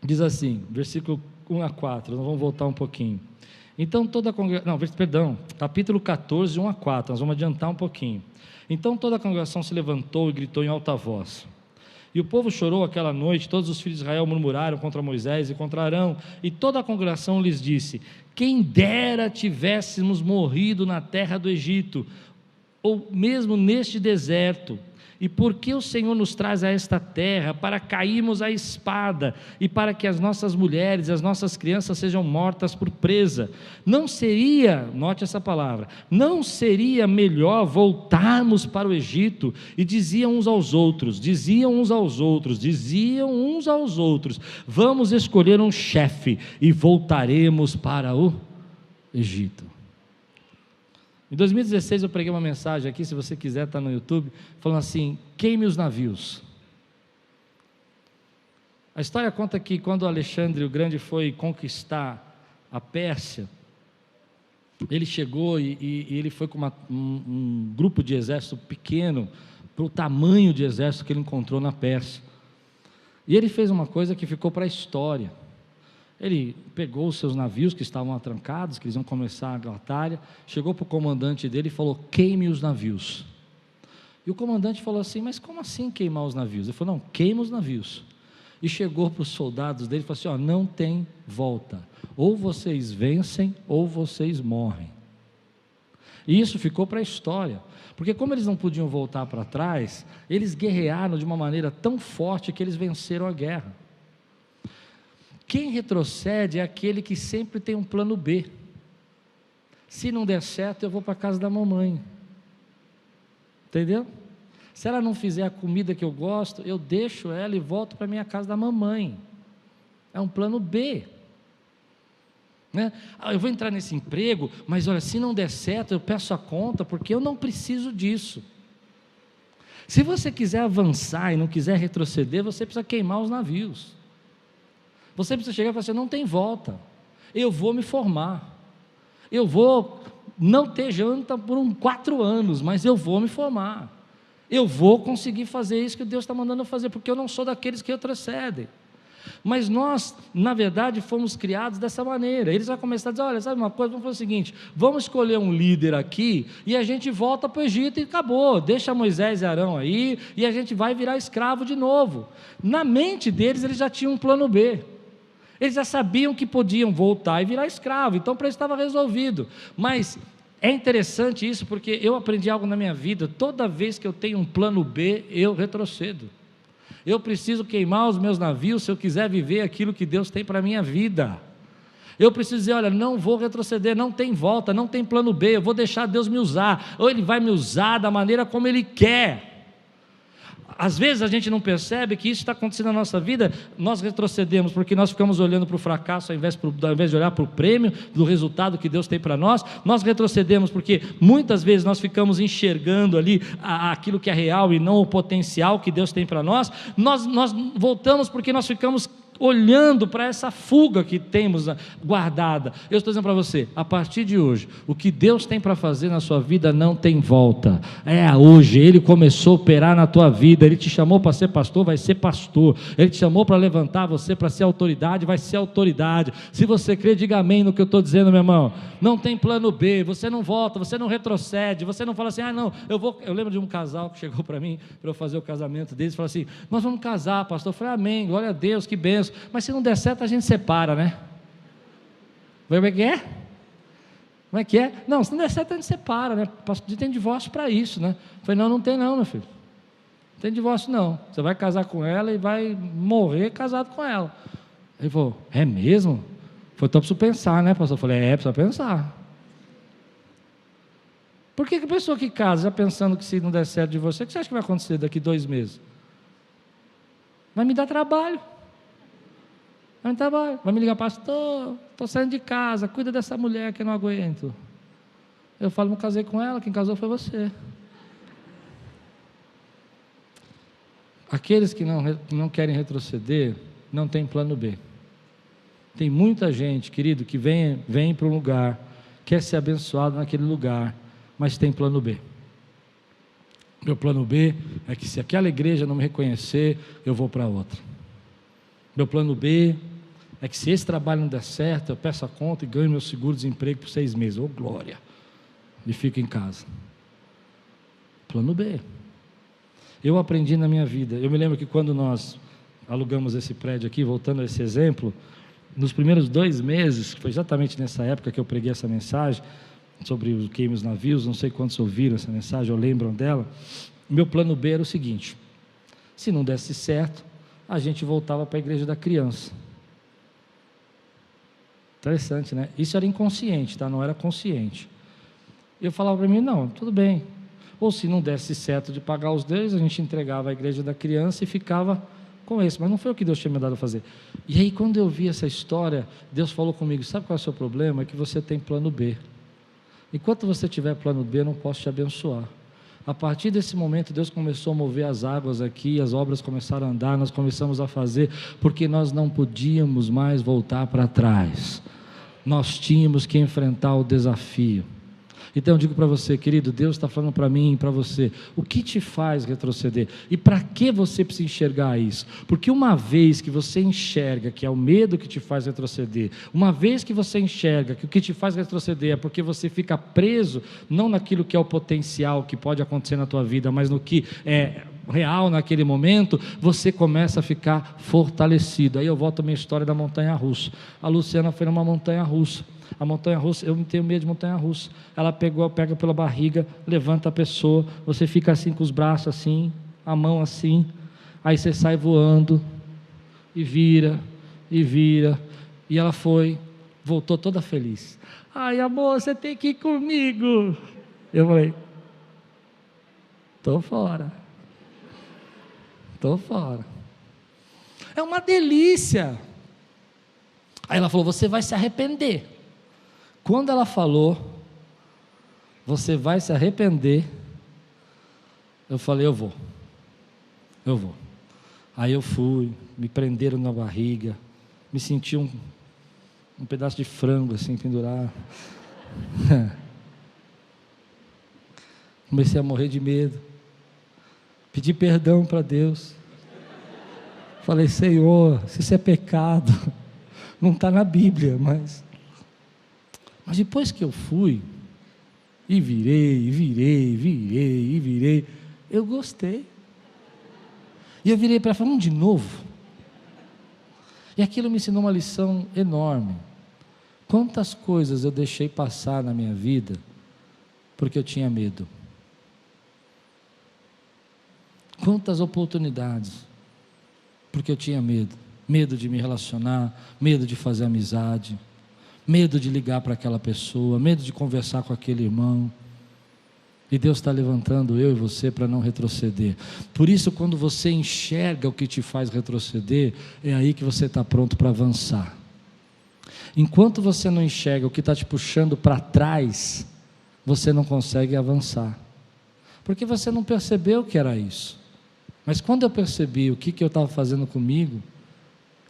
diz assim, versículo 1 a 4, nós vamos voltar um pouquinho. Então toda a congregação, capítulo 14, 1 a 4, nós vamos adiantar um pouquinho. Então toda a congregação se levantou e gritou em alta voz. E o povo chorou aquela noite, todos os filhos de Israel murmuraram contra Moisés e contra Arão, e toda a congregação lhes disse, quem dera tivéssemos morrido na terra do Egito, ou mesmo neste deserto, e por que o Senhor nos traz a esta terra, para cairmos à espada, e para que as nossas mulheres e as nossas crianças sejam mortas por presa? Não seria, note essa palavra, não seria melhor voltarmos para o Egito? E diziam uns aos outros, vamos escolher um chefe, e voltaremos para o Egito. Em 2016 eu preguei uma mensagem aqui, se você quiser está no YouTube, falando assim, queime os navios. A história conta que quando Alexandre o Grande foi conquistar a Pérsia, ele chegou e ele foi com um grupo de exército pequeno, para o tamanho de exército que ele encontrou na Pérsia. E ele fez uma coisa que ficou para a história. Ele pegou os seus navios que estavam atrancados, que eles iam começar a batalha, chegou para o comandante dele e falou, queime os navios. E o comandante falou assim, mas como assim queimar os navios? Ele falou, não, queima os navios. E chegou para os soldados dele e falou assim, não tem volta, ou vocês vencem ou vocês morrem. E isso ficou para a história, porque como eles não podiam voltar para trás, eles guerrearam de uma maneira tão forte que eles venceram a guerra. Quem retrocede é aquele que sempre tem um plano B. Se não der certo, eu vou para a casa da mamãe. Entendeu? Se ela não fizer a comida que eu gosto, eu deixo ela e volto para a minha casa da mamãe. É um plano B. Né? Eu vou entrar nesse emprego, mas olha, se não der certo, eu peço a conta, porque eu não preciso disso. Se você quiser avançar e não quiser retroceder, você precisa queimar os navios. Você precisa chegar e falar assim, não tem volta, eu vou me formar, eu vou não ter janta por 4 anos, mas eu vou me formar, eu vou conseguir fazer isso que Deus está mandando eu fazer, porque eu não sou daqueles que retrocedem. Mas nós, na verdade, fomos criados dessa maneira. Eles vão começar a dizer, olha, sabe uma coisa, vamos fazer o seguinte, vamos escolher um líder aqui, e a gente volta para o Egito e acabou, deixa Moisés e Arão aí, e a gente vai virar escravo de novo. Na mente deles, eles já tinham um plano B. Eles já sabiam que podiam voltar e virar escravo, então para eles estava resolvido. Mas é interessante isso, porque eu aprendi algo na minha vida, toda vez que eu tenho um plano B, eu retrocedo. Eu preciso queimar os meus navios se eu quiser viver aquilo que Deus tem para a minha vida. Eu preciso dizer, olha, não vou retroceder, não tem volta, não tem plano B, eu vou deixar Deus me usar, ou Ele vai me usar da maneira como Ele quer. Às vezes a gente não percebe que isso está acontecendo na nossa vida, nós retrocedemos porque nós ficamos olhando para o fracasso ao invés de olhar para o prêmio do resultado que Deus tem para nós. Nós retrocedemos porque muitas vezes nós ficamos enxergando ali aquilo que é real e não o potencial que Deus tem para nós. Nós voltamos porque nós ficamos olhando para essa fuga que temos guardada. Eu estou dizendo para você, a partir de hoje, o que Deus tem para fazer na sua vida não tem volta, é hoje. Ele começou a operar na tua vida, Ele te chamou para ser pastor, vai ser pastor, Ele te chamou para levantar você para ser autoridade, vai ser autoridade. Se você crê, diga amém no que eu estou dizendo, meu irmão. Não tem plano B, você não volta, você não retrocede, você não fala assim, não, eu lembro de um casal que chegou para mim, para eu fazer o casamento deles, falou assim, nós vamos casar, pastor. Eu falei, amém, glória a Deus, que benção, mas se não der certo a gente separa, né? Como é que é? Como é que é? Não, se não der certo a gente separa, né? Pastor, tem divórcio para isso, né? Eu falei, não tem não, meu filho, não tem divórcio não, você vai casar com ela e vai morrer casado com ela. Ele falou, é mesmo? Foi, então preciso pensar, né, pastor? Eu falei, precisa pensar. Por que a pessoa que casa, já pensando que se não der certo de você, o que você acha que vai acontecer daqui 2 meses? Vai me dar trabalho. Vai me ligar, pastor, estou saindo de casa, cuida dessa mulher que eu não aguento. Eu falo, não casei com ela, quem casou foi você. Aqueles que não querem retroceder, não tem plano B. Tem muita gente, querido, que vem para um lugar, quer ser abençoado naquele lugar, mas tem plano B. Meu plano B é que se aquela igreja não me reconhecer, eu vou para outra. Meu plano B é que se esse trabalho não der certo, eu peço a conta e ganho meu seguro-desemprego por 6 meses. Ô, glória! E fico em casa. Plano B. Eu aprendi na minha vida. Eu me lembro que quando nós alugamos esse prédio aqui, voltando a esse exemplo, nos primeiros 2 meses, foi exatamente nessa época que eu preguei essa mensagem, sobre os queimos navios, não sei quantos ouviram essa mensagem ou lembram dela. Meu plano B era o seguinte: se não desse certo, a gente voltava para a igreja da criança. Interessante, né? Isso era inconsciente, tá? Não era consciente. Eu falava para mim, não, tudo bem. Ou se não desse certo de pagar os deles, a gente entregava a igreja da criança e ficava com esse. Mas não foi o que Deus tinha me dado a fazer. E aí, quando eu vi essa história, Deus falou comigo, sabe qual é o seu problema? É que você tem plano B. Enquanto você tiver plano B, eu não posso te abençoar. A partir desse momento, Deus começou a mover as águas aqui, as obras começaram a andar, nós começamos a fazer, porque nós não podíamos mais voltar para trás. Nós tínhamos que enfrentar o desafio. Então eu digo para você, querido, Deus está falando para mim e para você, o que te faz retroceder? E para que você precisa enxergar isso? Porque uma vez que você enxerga que é o medo que te faz retroceder, uma vez que você enxerga que o que te faz retroceder é porque você fica preso, não naquilo que é o potencial que pode acontecer na tua vida, mas no que é real naquele momento, você começa a ficar fortalecido. Aí eu volto à minha história da montanha-russa. A Luciana foi numa montanha-russa. A montanha-russa, eu não tenho medo de montanha-russa. Ela pega pela barriga, levanta a pessoa, você fica assim com os braços assim, a mão assim, aí você sai voando, e vira, e ela voltou toda feliz. Ai, amor, você tem que ir comigo. Eu falei, estou fora. É uma delícia. Aí ela falou, você vai se arrepender. Quando ela falou, você vai se arrepender, eu falei, eu vou. Aí eu fui, me prenderam na barriga, me senti um pedaço de frango assim pendurado. Comecei a morrer de medo, pedi perdão para Deus, falei, Senhor, se isso é pecado, não está na Bíblia, mas depois que eu fui, e virei, eu gostei. E eu virei para ela, vamos de novo. E aquilo me ensinou uma lição enorme. Quantas coisas eu deixei passar na minha vida, porque eu tinha medo. Quantas oportunidades, porque eu tinha medo. Medo de me relacionar, medo de fazer amizade, medo de ligar para aquela pessoa, medo de conversar com aquele irmão. E Deus está levantando eu e você para não retroceder. Por isso, quando você enxerga o que te faz retroceder, é aí que você está pronto para avançar. Enquanto você não enxerga o que está te puxando para trás, você não consegue avançar, porque você não percebeu que era isso. Mas quando eu percebi o que eu estava fazendo comigo,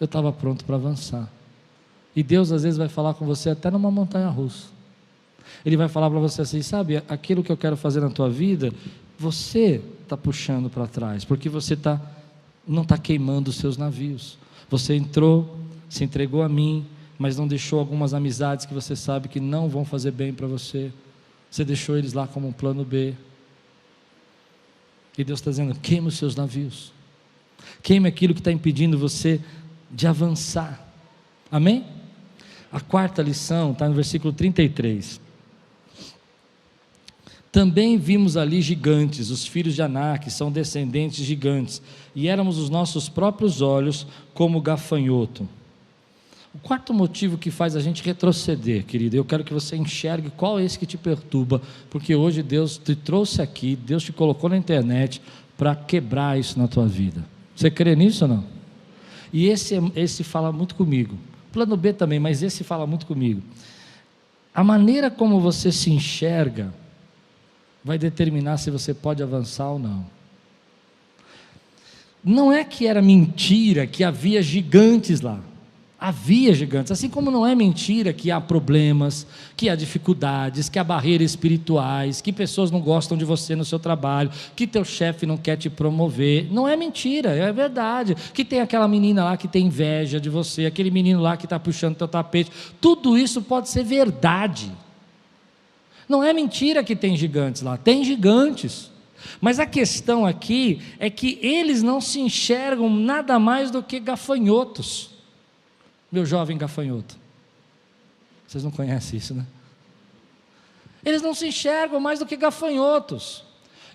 eu estava pronto para avançar. E Deus às vezes vai falar com você até numa montanha russa. Ele vai falar para você assim, sabe, aquilo que eu quero fazer na tua vida, você está puxando para trás, porque você não está queimando os seus navios. Você entrou, se entregou a mim, mas não deixou algumas amizades que você sabe que não vão fazer bem para você. Você deixou eles lá como um plano B. E Deus está dizendo, queima os seus navios. Queime aquilo que está impedindo você de avançar. Amém? A quarta lição está no versículo 33. Também vimos ali gigantes, os filhos de Anak, são descendentes de gigantes, e éramos os nossos próprios olhos como gafanhoto. O quarto motivo que faz a gente retroceder, querido, eu quero que você enxergue qual é esse que te perturba, porque hoje Deus te trouxe aqui, Deus te colocou na internet para quebrar isso na tua vida. Você crê nisso ou não? E esse fala muito comigo. Plano B também, mas esse fala muito comigo. A maneira como você se enxerga vai determinar se você pode avançar ou não. Não é que era mentira que havia gigantes lá. Havia gigantes, assim como não é mentira que há problemas, que há dificuldades, que há barreiras espirituais, que pessoas não gostam de você no seu trabalho, que teu chefe não quer te promover. Não é mentira, é verdade. Que tem aquela menina lá que tem inveja de você, aquele menino lá que está puxando teu tapete. Tudo isso pode ser verdade. Não é mentira que tem gigantes lá, tem gigantes. Mas a questão aqui é que eles não se enxergam nada mais do que gafanhotos. Meu jovem gafanhoto, vocês não conhecem isso, né? Eles não se enxergam mais do que gafanhotos.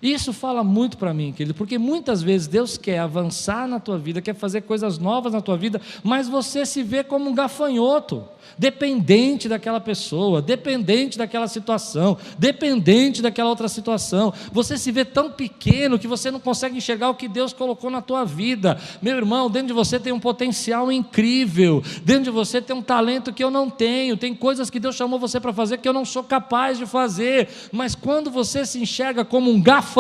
Isso fala muito para mim, querido, porque muitas vezes Deus quer avançar na tua vida, quer fazer coisas novas na tua vida, mas você se vê como um gafanhoto, dependente daquela pessoa, dependente daquela situação, dependente daquela outra situação. Você se vê tão pequeno que você não consegue enxergar o que Deus colocou na tua vida. Meu irmão, dentro de você tem um potencial incrível, dentro de você tem um talento que eu não tenho, tem coisas que Deus chamou você para fazer que eu não sou capaz de fazer, mas quando você se enxerga como um gafanhoto,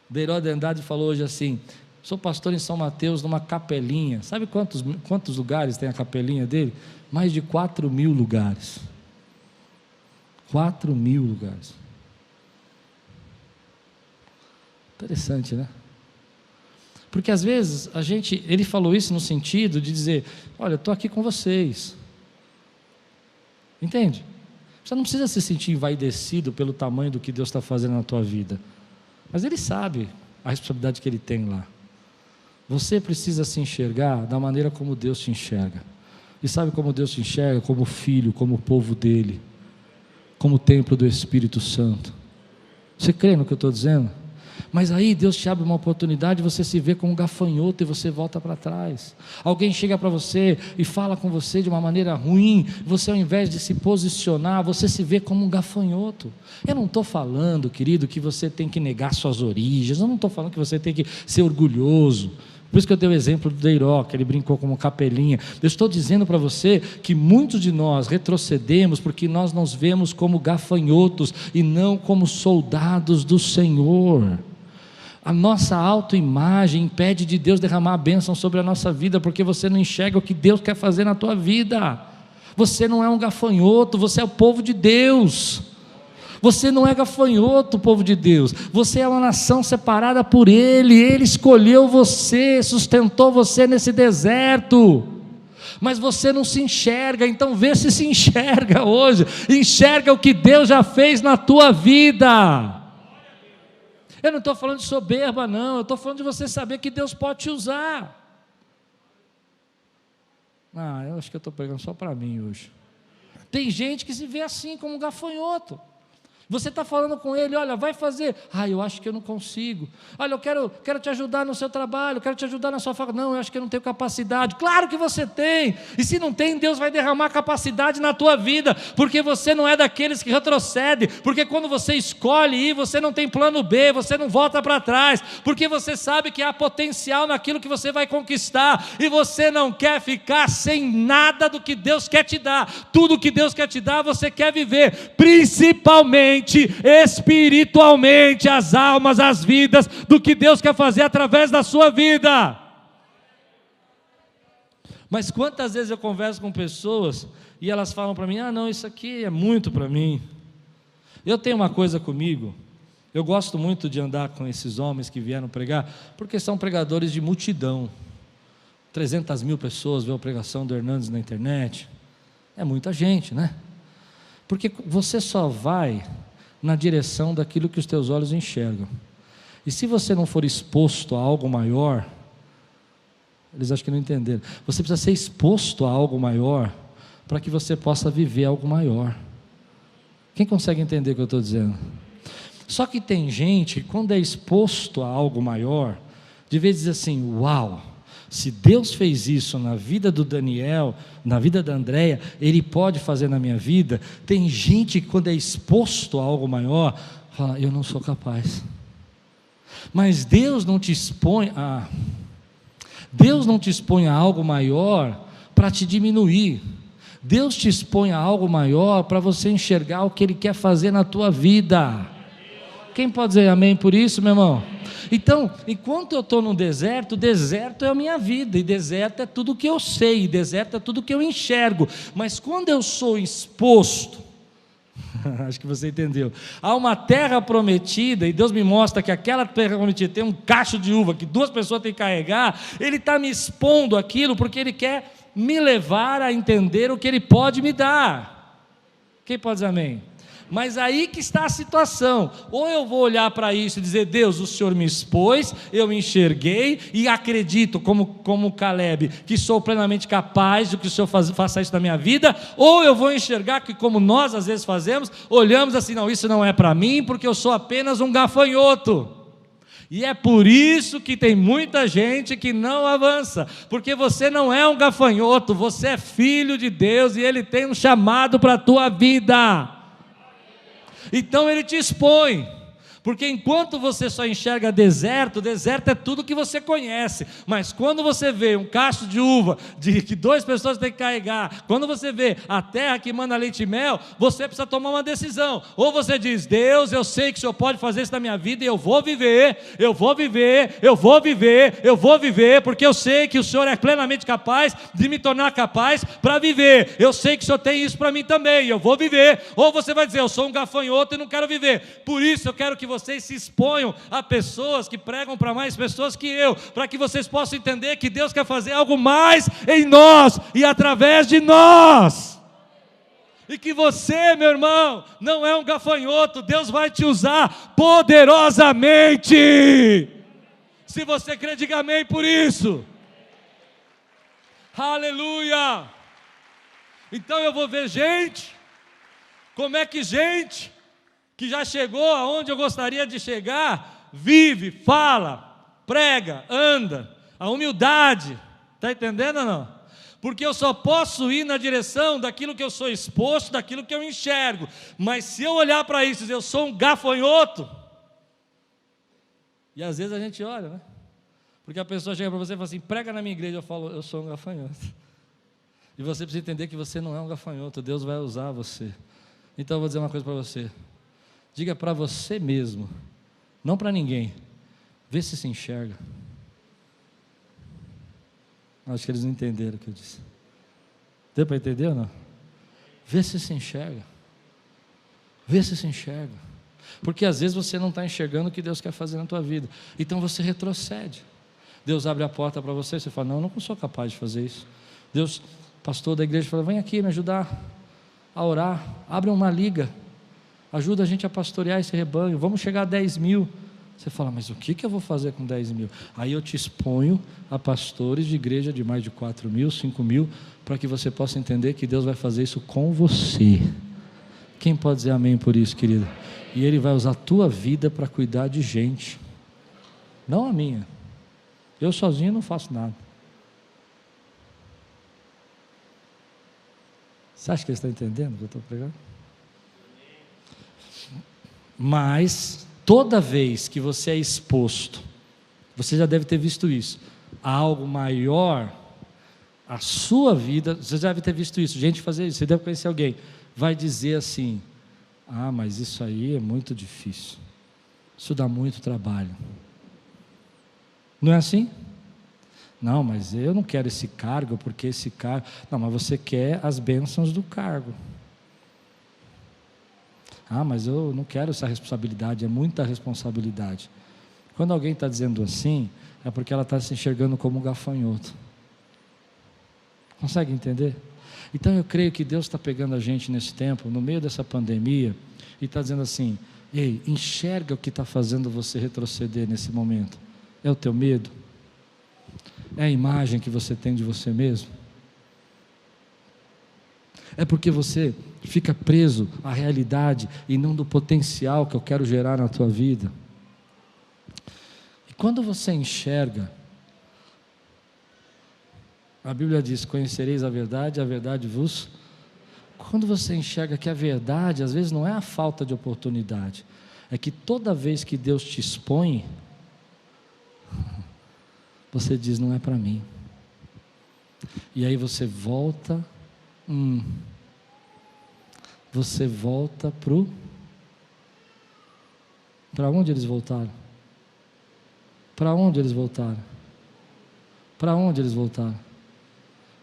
Deiró de Andrade falou hoje assim: sou pastor em São Mateus, numa capelinha. Sabe quantos lugares tem a capelinha dele? Mais de 4.000 lugares. 4.000 lugares. Interessante, né? Porque às vezes ele falou isso no sentido de dizer: olha, eu estou aqui com vocês. Entende? Você não precisa se sentir envaidecido pelo tamanho do que Deus está fazendo na tua vida. Mas Ele sabe a responsabilidade que Ele tem lá. Você precisa se enxergar da maneira como Deus te enxerga. E sabe como Deus te enxerga? Como filho, como povo dEle, como templo do Espírito Santo. Você crê no que eu estou dizendo? Mas aí Deus te abre uma oportunidade, você se vê como um gafanhoto e você volta para trás. Alguém chega para você e fala com você de uma maneira ruim, você ao invés de se posicionar, você se vê como um gafanhoto. Eu não estou falando, querido, que você tem que negar suas origens, eu não estou falando que você tem que ser orgulhoso. Por isso que eu dei o exemplo do Deiró, que ele brincou como capelinha. Eu estou dizendo para você que muitos de nós retrocedemos porque nós nos vemos como gafanhotos e não como soldados do Senhor. A nossa autoimagem impede de Deus derramar a bênção sobre a nossa vida, porque você não enxerga o que Deus quer fazer na tua vida. Você não é um gafanhoto, você é o povo de Deus. Você não é gafanhoto, povo de Deus. Você é uma nação separada por Ele. Ele escolheu você, sustentou você nesse deserto. Mas você não se enxerga, então vê se enxerga hoje. Enxerga o que Deus já fez na tua vida. Eu não estou falando de soberba, não. Eu estou falando de você saber que Deus pode te usar. Eu acho que eu estou pregando só para mim hoje. Tem gente que se vê assim, como um gafanhoto. Você está falando com ele: olha, vai fazer. Eu acho que eu não consigo. Olha, eu quero te ajudar no seu trabalho, quero te ajudar na sua faculdade. Não, eu acho que eu não tenho capacidade. Claro que você tem. E se não tem, Deus vai derramar capacidade na tua vida, porque você não é daqueles que retrocede. Porque quando você escolhe ir, você não tem plano B, você não volta para trás, porque você sabe que há potencial naquilo que você vai conquistar, e você não quer ficar sem nada do que Deus quer te dar. Tudo que Deus quer te dar, você quer viver, principalmente mente, espiritualmente, as almas, as vidas, do que Deus quer fazer através da sua vida. Mas quantas vezes eu converso com pessoas e elas falam para mim: não, isso aqui é muito para mim. Eu tenho uma coisa comigo, eu gosto muito de andar com esses homens que vieram pregar, porque são pregadores de multidão. 300 mil pessoas vê a pregação do Hernandes na internet, é muita gente, né? Porque você só vai na direção daquilo que os teus olhos enxergam, e se você não for exposto a algo maior, eles acham que não entenderam, você precisa ser exposto a algo maior, para que você possa viver algo maior. Quem consegue entender o que eu estou dizendo? Só que tem gente, quando é exposto a algo maior, de vez diz assim: uau, se Deus fez isso na vida do Daniel, na vida da Andréia, Ele pode fazer na minha vida. Tem gente que quando é exposto a algo maior, fala: eu não sou capaz. Mas Deus não te expõe a algo maior para te diminuir. Deus te expõe a algo maior para você enxergar o que Ele quer fazer na tua vida. Quem pode dizer amém por isso, meu irmão? Então, enquanto eu estou no deserto, o deserto é a minha vida, e deserto é tudo que eu sei, e deserto é tudo que eu enxergo. Mas quando eu sou exposto, acho que você entendeu, há uma terra prometida, e Deus me mostra que aquela terra prometida tem um cacho de uva que 2 pessoas têm que carregar, Ele está me expondo aquilo porque Ele quer me levar a entender o que Ele pode me dar. Quem pode dizer amém? Mas aí que está a situação: ou eu vou olhar para isso e dizer: Deus, o Senhor me expôs, eu me enxerguei e acredito, como Caleb, que sou plenamente capaz de que o Senhor faça isso na minha vida. Ou eu vou enxergar que, como nós às vezes fazemos, olhamos assim: não, isso não é para mim, porque eu sou apenas um gafanhoto. E é por isso que tem muita gente que não avança, porque você não é um gafanhoto, você é filho de Deus e Ele tem um chamado para a tua vida. Então Ele te expõe, porque enquanto você só enxerga deserto, deserto é tudo que você conhece. Mas quando você vê um cacho de uva que 2 pessoas têm que carregar, quando você vê a terra que manda leite e mel, você precisa tomar uma decisão. Ou você diz: Deus, eu sei que o Senhor pode fazer isso na minha vida, e eu vou viver, porque eu sei que o Senhor é plenamente capaz de me tornar capaz para viver. Eu sei que o Senhor tem isso para mim também, e eu vou viver. Ou você vai dizer: eu sou um gafanhoto e não quero viver. Por isso eu quero que vocês se exponham a pessoas que pregam para mais pessoas que eu, para que vocês possam entender que Deus quer fazer algo mais em nós e através de nós. E que você, meu irmão, não é um gafanhoto. Deus vai te usar poderosamente. Se você crê, diga amém por isso. Aleluia. Então eu vou ver gente, como é que gente que já chegou aonde eu gostaria de chegar, vive, fala, prega, anda, a humildade, está entendendo ou não? Porque eu só posso ir na direção daquilo que eu sou exposto, daquilo que eu enxergo. Mas se eu olhar para isso e dizer: eu sou um gafanhoto, e às vezes a gente olha, né? Porque a pessoa chega para você e fala assim: prega na minha igreja. Eu falo: eu sou um gafanhoto. E você precisa entender que você não é um gafanhoto, Deus vai usar você. Então eu vou dizer uma coisa para você: diga para você mesmo, não para ninguém, vê se enxerga. Acho que eles não entenderam o que eu disse. Deu para entender ou não? Vê se enxerga. Vê se enxerga. Porque às vezes você não está enxergando o que Deus quer fazer na tua vida. Então você retrocede. Deus abre a porta para você, você fala: não sou capaz de fazer isso. Deus, pastor da igreja, fala: vem aqui me ajudar a orar. Abre uma liga. Ajuda a gente a pastorear esse rebanho. Vamos chegar a 10 mil. Você fala: mas o que eu vou fazer com 10 mil? Aí eu te exponho a pastores de igreja de mais de 4 mil, 5 mil, para que você possa entender que Deus vai fazer isso com você. Quem pode dizer amém por isso, querido? E Ele vai usar a tua vida para cuidar de gente, não a minha. Eu sozinho não faço nada. Você acha que ele está entendendo o que eu estou pregando? Mas toda vez que você é exposto, você já deve ter visto isso, a algo maior, a sua vida, você já deve ter visto isso, gente fazer isso, você deve conhecer alguém, vai dizer assim: Ah, mas isso aí é muito difícil. Isso dá muito trabalho. Não é assim? Não, mas eu não quero esse cargo, porque esse cargo... Não, mas você quer as bênçãos do cargo. Ah, mas eu não quero essa responsabilidade, é muita responsabilidade. Quando alguém está dizendo assim, é porque ela está se enxergando como um gafanhoto. Consegue entender? Então eu creio que Deus está pegando a gente nesse tempo, no meio dessa pandemia, e está dizendo assim: ei, enxerga o que está fazendo você retroceder nesse momento. É o teu medo? É a imagem que você tem de você mesmo? É porque você fica preso à realidade e não do potencial que eu quero gerar na tua vida? E quando você enxerga, a Bíblia diz: conhecereis a verdade vos... Quando você enxerga que a verdade, às vezes, não é a falta de oportunidade, é que toda vez que Deus te expõe, você diz: não é para mim. E aí você volta, você volta para onde eles voltaram? Para onde eles voltaram? Para onde eles voltaram?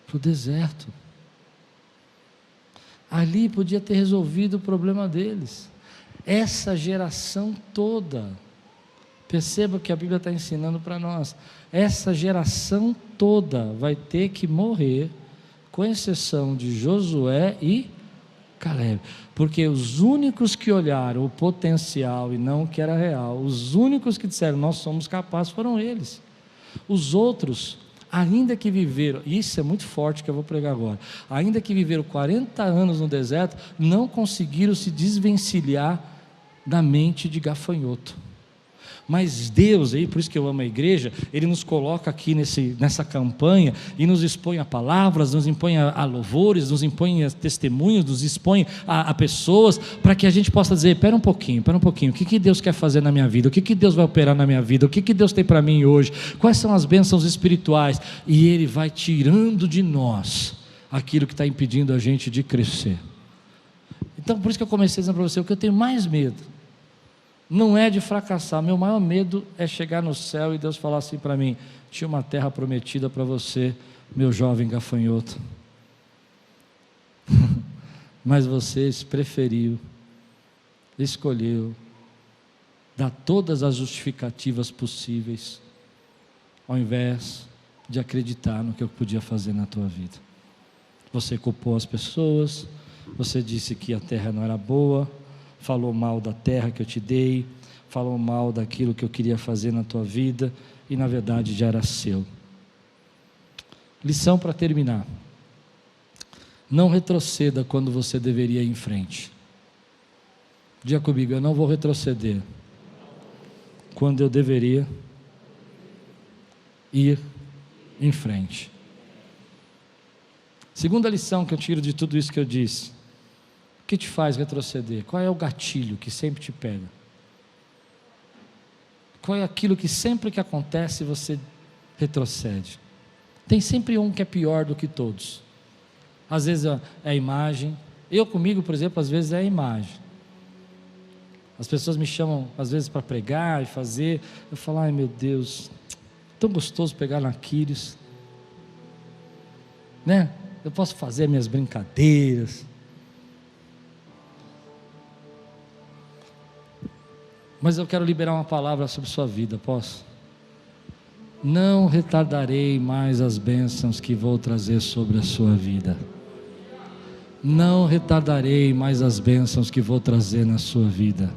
Para o deserto. Ali podia ter resolvido o problema deles. Essa geração toda, perceba que a Bíblia está ensinando para nós, essa geração toda vai ter que morrer, com exceção de Josué e Caleb, porque os únicos que olharam o potencial e não o que era real, os únicos que disseram nós somos capazes, foram eles. Os outros, ainda que viveram, isso é muito forte que eu vou pregar agora, ainda que viveram 40 anos no deserto, não conseguiram se desvencilhar da mente de gafanhoto. Mas Deus, aí, por isso que eu amo a igreja, Ele nos coloca aqui nessa campanha e nos expõe a palavras, nos impõe a louvores, nos impõe a testemunhos, nos expõe a pessoas, para que a gente possa dizer: espera um pouquinho, o que Deus quer fazer na minha vida, o que Deus vai operar na minha vida, o que Deus tem para mim hoje, quais são as bênçãos espirituais, e Ele vai tirando de nós aquilo que está impedindo a gente de crescer. Então por isso que eu comecei dizendo para você, o que eu tenho mais medo não é de fracassar, meu maior medo é chegar no céu e Deus falar assim para mim: tinha uma terra prometida para você, meu jovem gafanhoto, mas você preferiu, escolheu, dar todas as justificativas possíveis, ao invés de acreditar no que eu podia fazer na tua vida. Você culpou as pessoas, você disse que a terra não era boa, falou mal da terra que eu te dei, falou mal daquilo que eu queria fazer na tua vida, e na verdade já era seu. Lição para terminar: não retroceda quando você deveria ir em frente. Diga comigo: eu não vou retroceder quando eu deveria ir em frente. Segunda lição que eu tiro de tudo isso que eu disse: o que te faz retroceder? Qual é o gatilho que sempre te pega? Qual é aquilo que sempre que acontece você retrocede? Tem sempre um que é pior do que todos. Às vezes é a imagem. Eu comigo, por exemplo, às vezes é a imagem. As pessoas me chamam às vezes para pregar e fazer. Eu falo: ai meu Deus, tão gostoso pegar na Quírios, né? Eu posso fazer minhas brincadeiras. Mas eu quero liberar uma palavra sobre sua vida, posso? Não retardarei mais as bênçãos que vou trazer sobre a sua vida. Não retardarei mais as bênçãos que vou trazer na sua vida.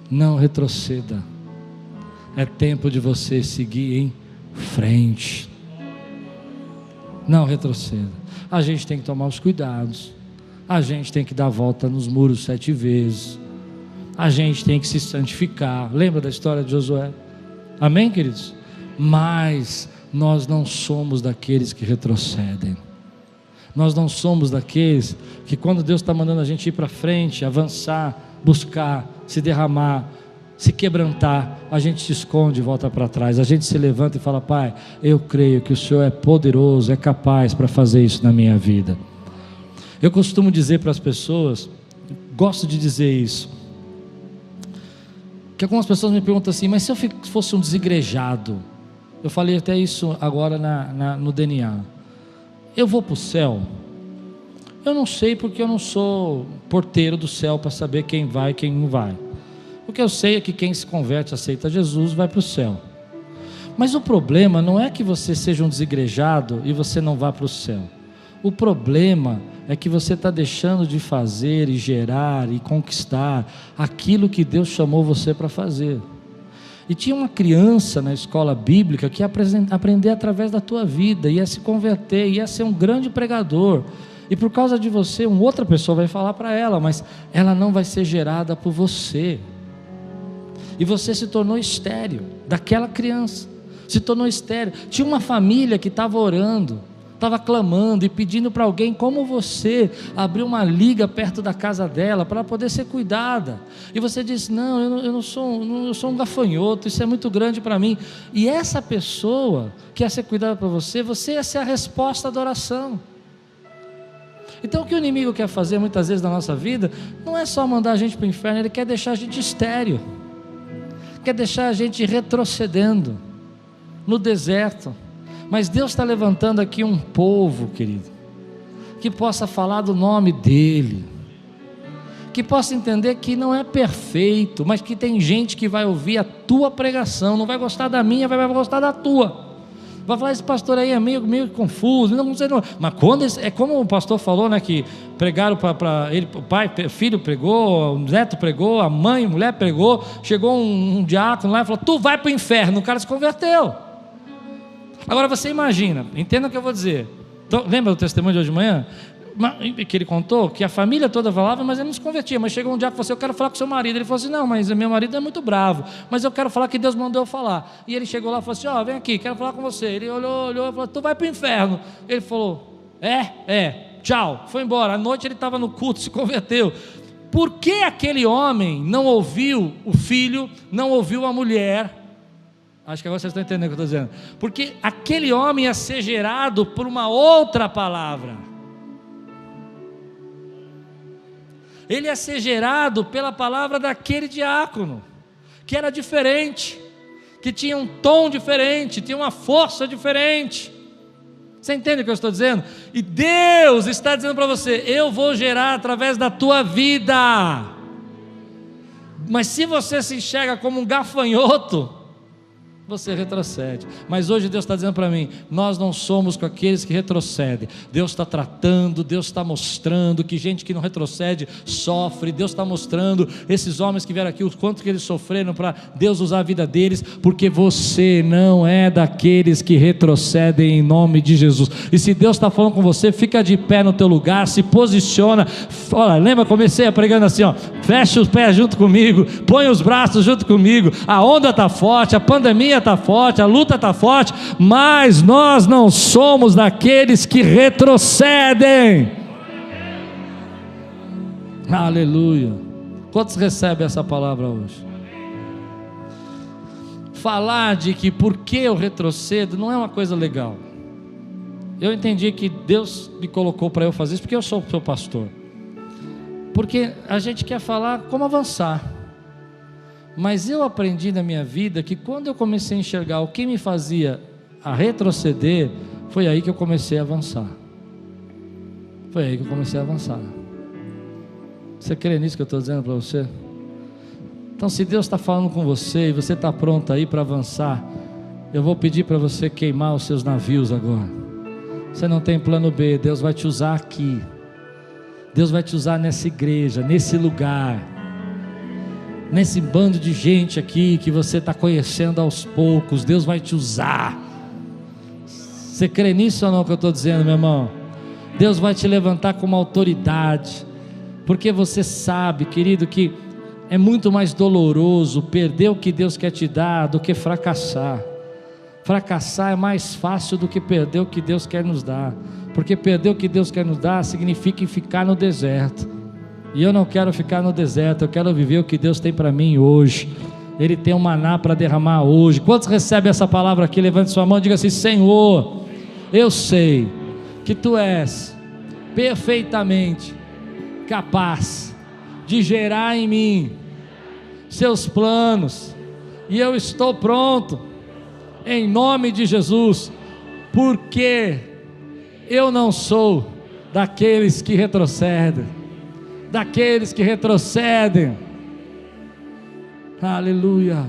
Não retroceda. É tempo de você seguir em frente. Não retroceda. A gente tem que tomar os cuidados. A gente tem que dar a volta nos muros 7 vezes. A gente tem que se santificar. Lembra da história de Josué? Amém, queridos? Mas nós não somos daqueles que retrocedem. Nós não somos daqueles que, quando Deus está mandando a gente ir para frente, avançar, buscar, se derramar, se quebrantar, a gente se esconde e volta para trás. A gente se levanta e fala: Pai, eu creio que o Senhor é poderoso, é capaz para fazer isso na minha vida. Eu costumo dizer para as pessoas, gosto de dizer isso, que algumas pessoas me perguntam assim, mas se eu fosse um desigrejado, eu falei até isso agora no DNA, eu vou para o céu? Eu não sei, porque eu não sou porteiro do céu para saber quem vai e quem não vai. O que eu sei é que quem se converte, aceita Jesus, vai para o céu. Mas o problema não é que você seja um desigrejado e você não vá para o céu. O problema é que você está deixando de fazer e gerar e conquistar aquilo que Deus chamou você para fazer. E tinha uma criança na escola bíblica que ia aprender através da tua vida, ia se converter, ia ser um grande pregador. E por causa de você, uma outra pessoa vai falar para ela, mas ela não vai ser gerada por você. E você se tornou estéril daquela criança, se tornou estéril. Tinha uma família que estava orando, estava clamando e pedindo para alguém como você abrir uma liga perto da casa dela para poder ser cuidada. E você disse: não, eu sou um gafanhoto, isso é muito grande para mim. E essa pessoa que ia ser cuidada para você ia ser a resposta da oração. Então o que o inimigo quer fazer muitas vezes na nossa vida não é só mandar a gente para o inferno, ele quer deixar a gente estéril, quer deixar a gente retrocedendo no deserto. Mas Deus está levantando aqui um povo, querido, que possa falar do nome dEle, que possa entender que não é perfeito, mas que tem gente que vai ouvir a tua pregação, não vai gostar da minha, vai gostar da tua. Vai falar: esse pastor aí é meio confuso, não sei não. Mas quando é como o pastor falou, né, que pregaram para ele, o pai, o filho pregou, o neto pregou, a mãe, a mulher pregou, chegou um diácono lá e falou: tu vai para o inferno. O cara se converteu. Agora você imagina, entenda o que eu vou dizer. Então, lembra do testemunho de hoje de manhã? Que ele contou que a família toda falava, mas ele não se convertia. Mas chegou um dia que você: eu quero falar com seu marido. Ele falou assim: não, mas meu marido é muito bravo, mas eu quero falar que Deus mandou eu falar. E ele chegou lá e falou assim: ó, vem aqui, quero falar com você. Ele olhou e falou: tu vai para o inferno. Ele falou: tchau, foi embora. À noite ele estava no culto, se converteu. Por que aquele homem não ouviu o filho, não ouviu a mulher? Acho que agora vocês estão entendendo o que eu estou dizendo. Porque aquele homem ia ser gerado por uma outra palavra. Ele ia ser gerado pela palavra daquele diácono, que era diferente, que tinha um tom diferente, tinha uma força diferente. Você entende o que eu estou dizendo? E Deus está dizendo para você: eu vou gerar através da tua vida. Mas se você se enxerga como um gafanhoto, você retrocede. Mas hoje Deus está dizendo para mim: nós não somos com aqueles que retrocedem. Deus está tratando, Deus está mostrando que gente que não retrocede sofre. Deus está mostrando esses homens que vieram aqui, o quanto que eles sofreram para Deus usar a vida deles, porque você não é daqueles que retrocedem, em nome de Jesus. E se Deus está falando com você, fica de pé no teu lugar, se posiciona. Olha, lembra, comecei pregando assim, ó: fecha os pés junto comigo, põe os braços junto comigo. A onda está forte, a pandemia está forte, a luta está forte, mas nós não somos daqueles que retrocedem. Aleluia. Quantos recebem essa palavra hoje? Falar de que porque eu retrocedo não é uma coisa legal. Eu entendi que Deus me colocou para eu fazer isso porque eu sou o seu pastor, porque a gente quer falar como avançar. Mas eu aprendi na minha vida que quando eu comecei a enxergar o que me fazia a retroceder, foi aí que eu comecei a avançar. Foi aí que eu comecei a avançar. Você crê nisso que eu estou dizendo para você? Então, se Deus está falando com você e você está pronto aí para avançar, eu vou pedir para você queimar os seus navios agora. Você não tem plano B, Deus vai te usar aqui. Deus vai te usar nessa igreja, nesse lugar, nesse bando de gente aqui que você está conhecendo aos poucos. Deus vai te usar. Você crê nisso ou não que eu estou dizendo, meu irmão? Deus vai te levantar com uma autoridade, porque você sabe, querido, que é muito mais doloroso perder o que Deus quer te dar do que fracassar. Fracassar é mais fácil do que perder o que Deus quer nos dar, porque perder o que Deus quer nos dar significa ficar no deserto. E eu não quero ficar no deserto, eu quero viver o que Deus tem para mim hoje. Ele tem um maná para derramar hoje. Quantos recebem essa palavra aqui? Levante sua mão e diga assim: Senhor, eu sei que Tu és perfeitamente capaz, de gerar em mim seus planos, e eu estou pronto, em nome de Jesus, porque eu não sou daqueles que retrocedem, aleluia.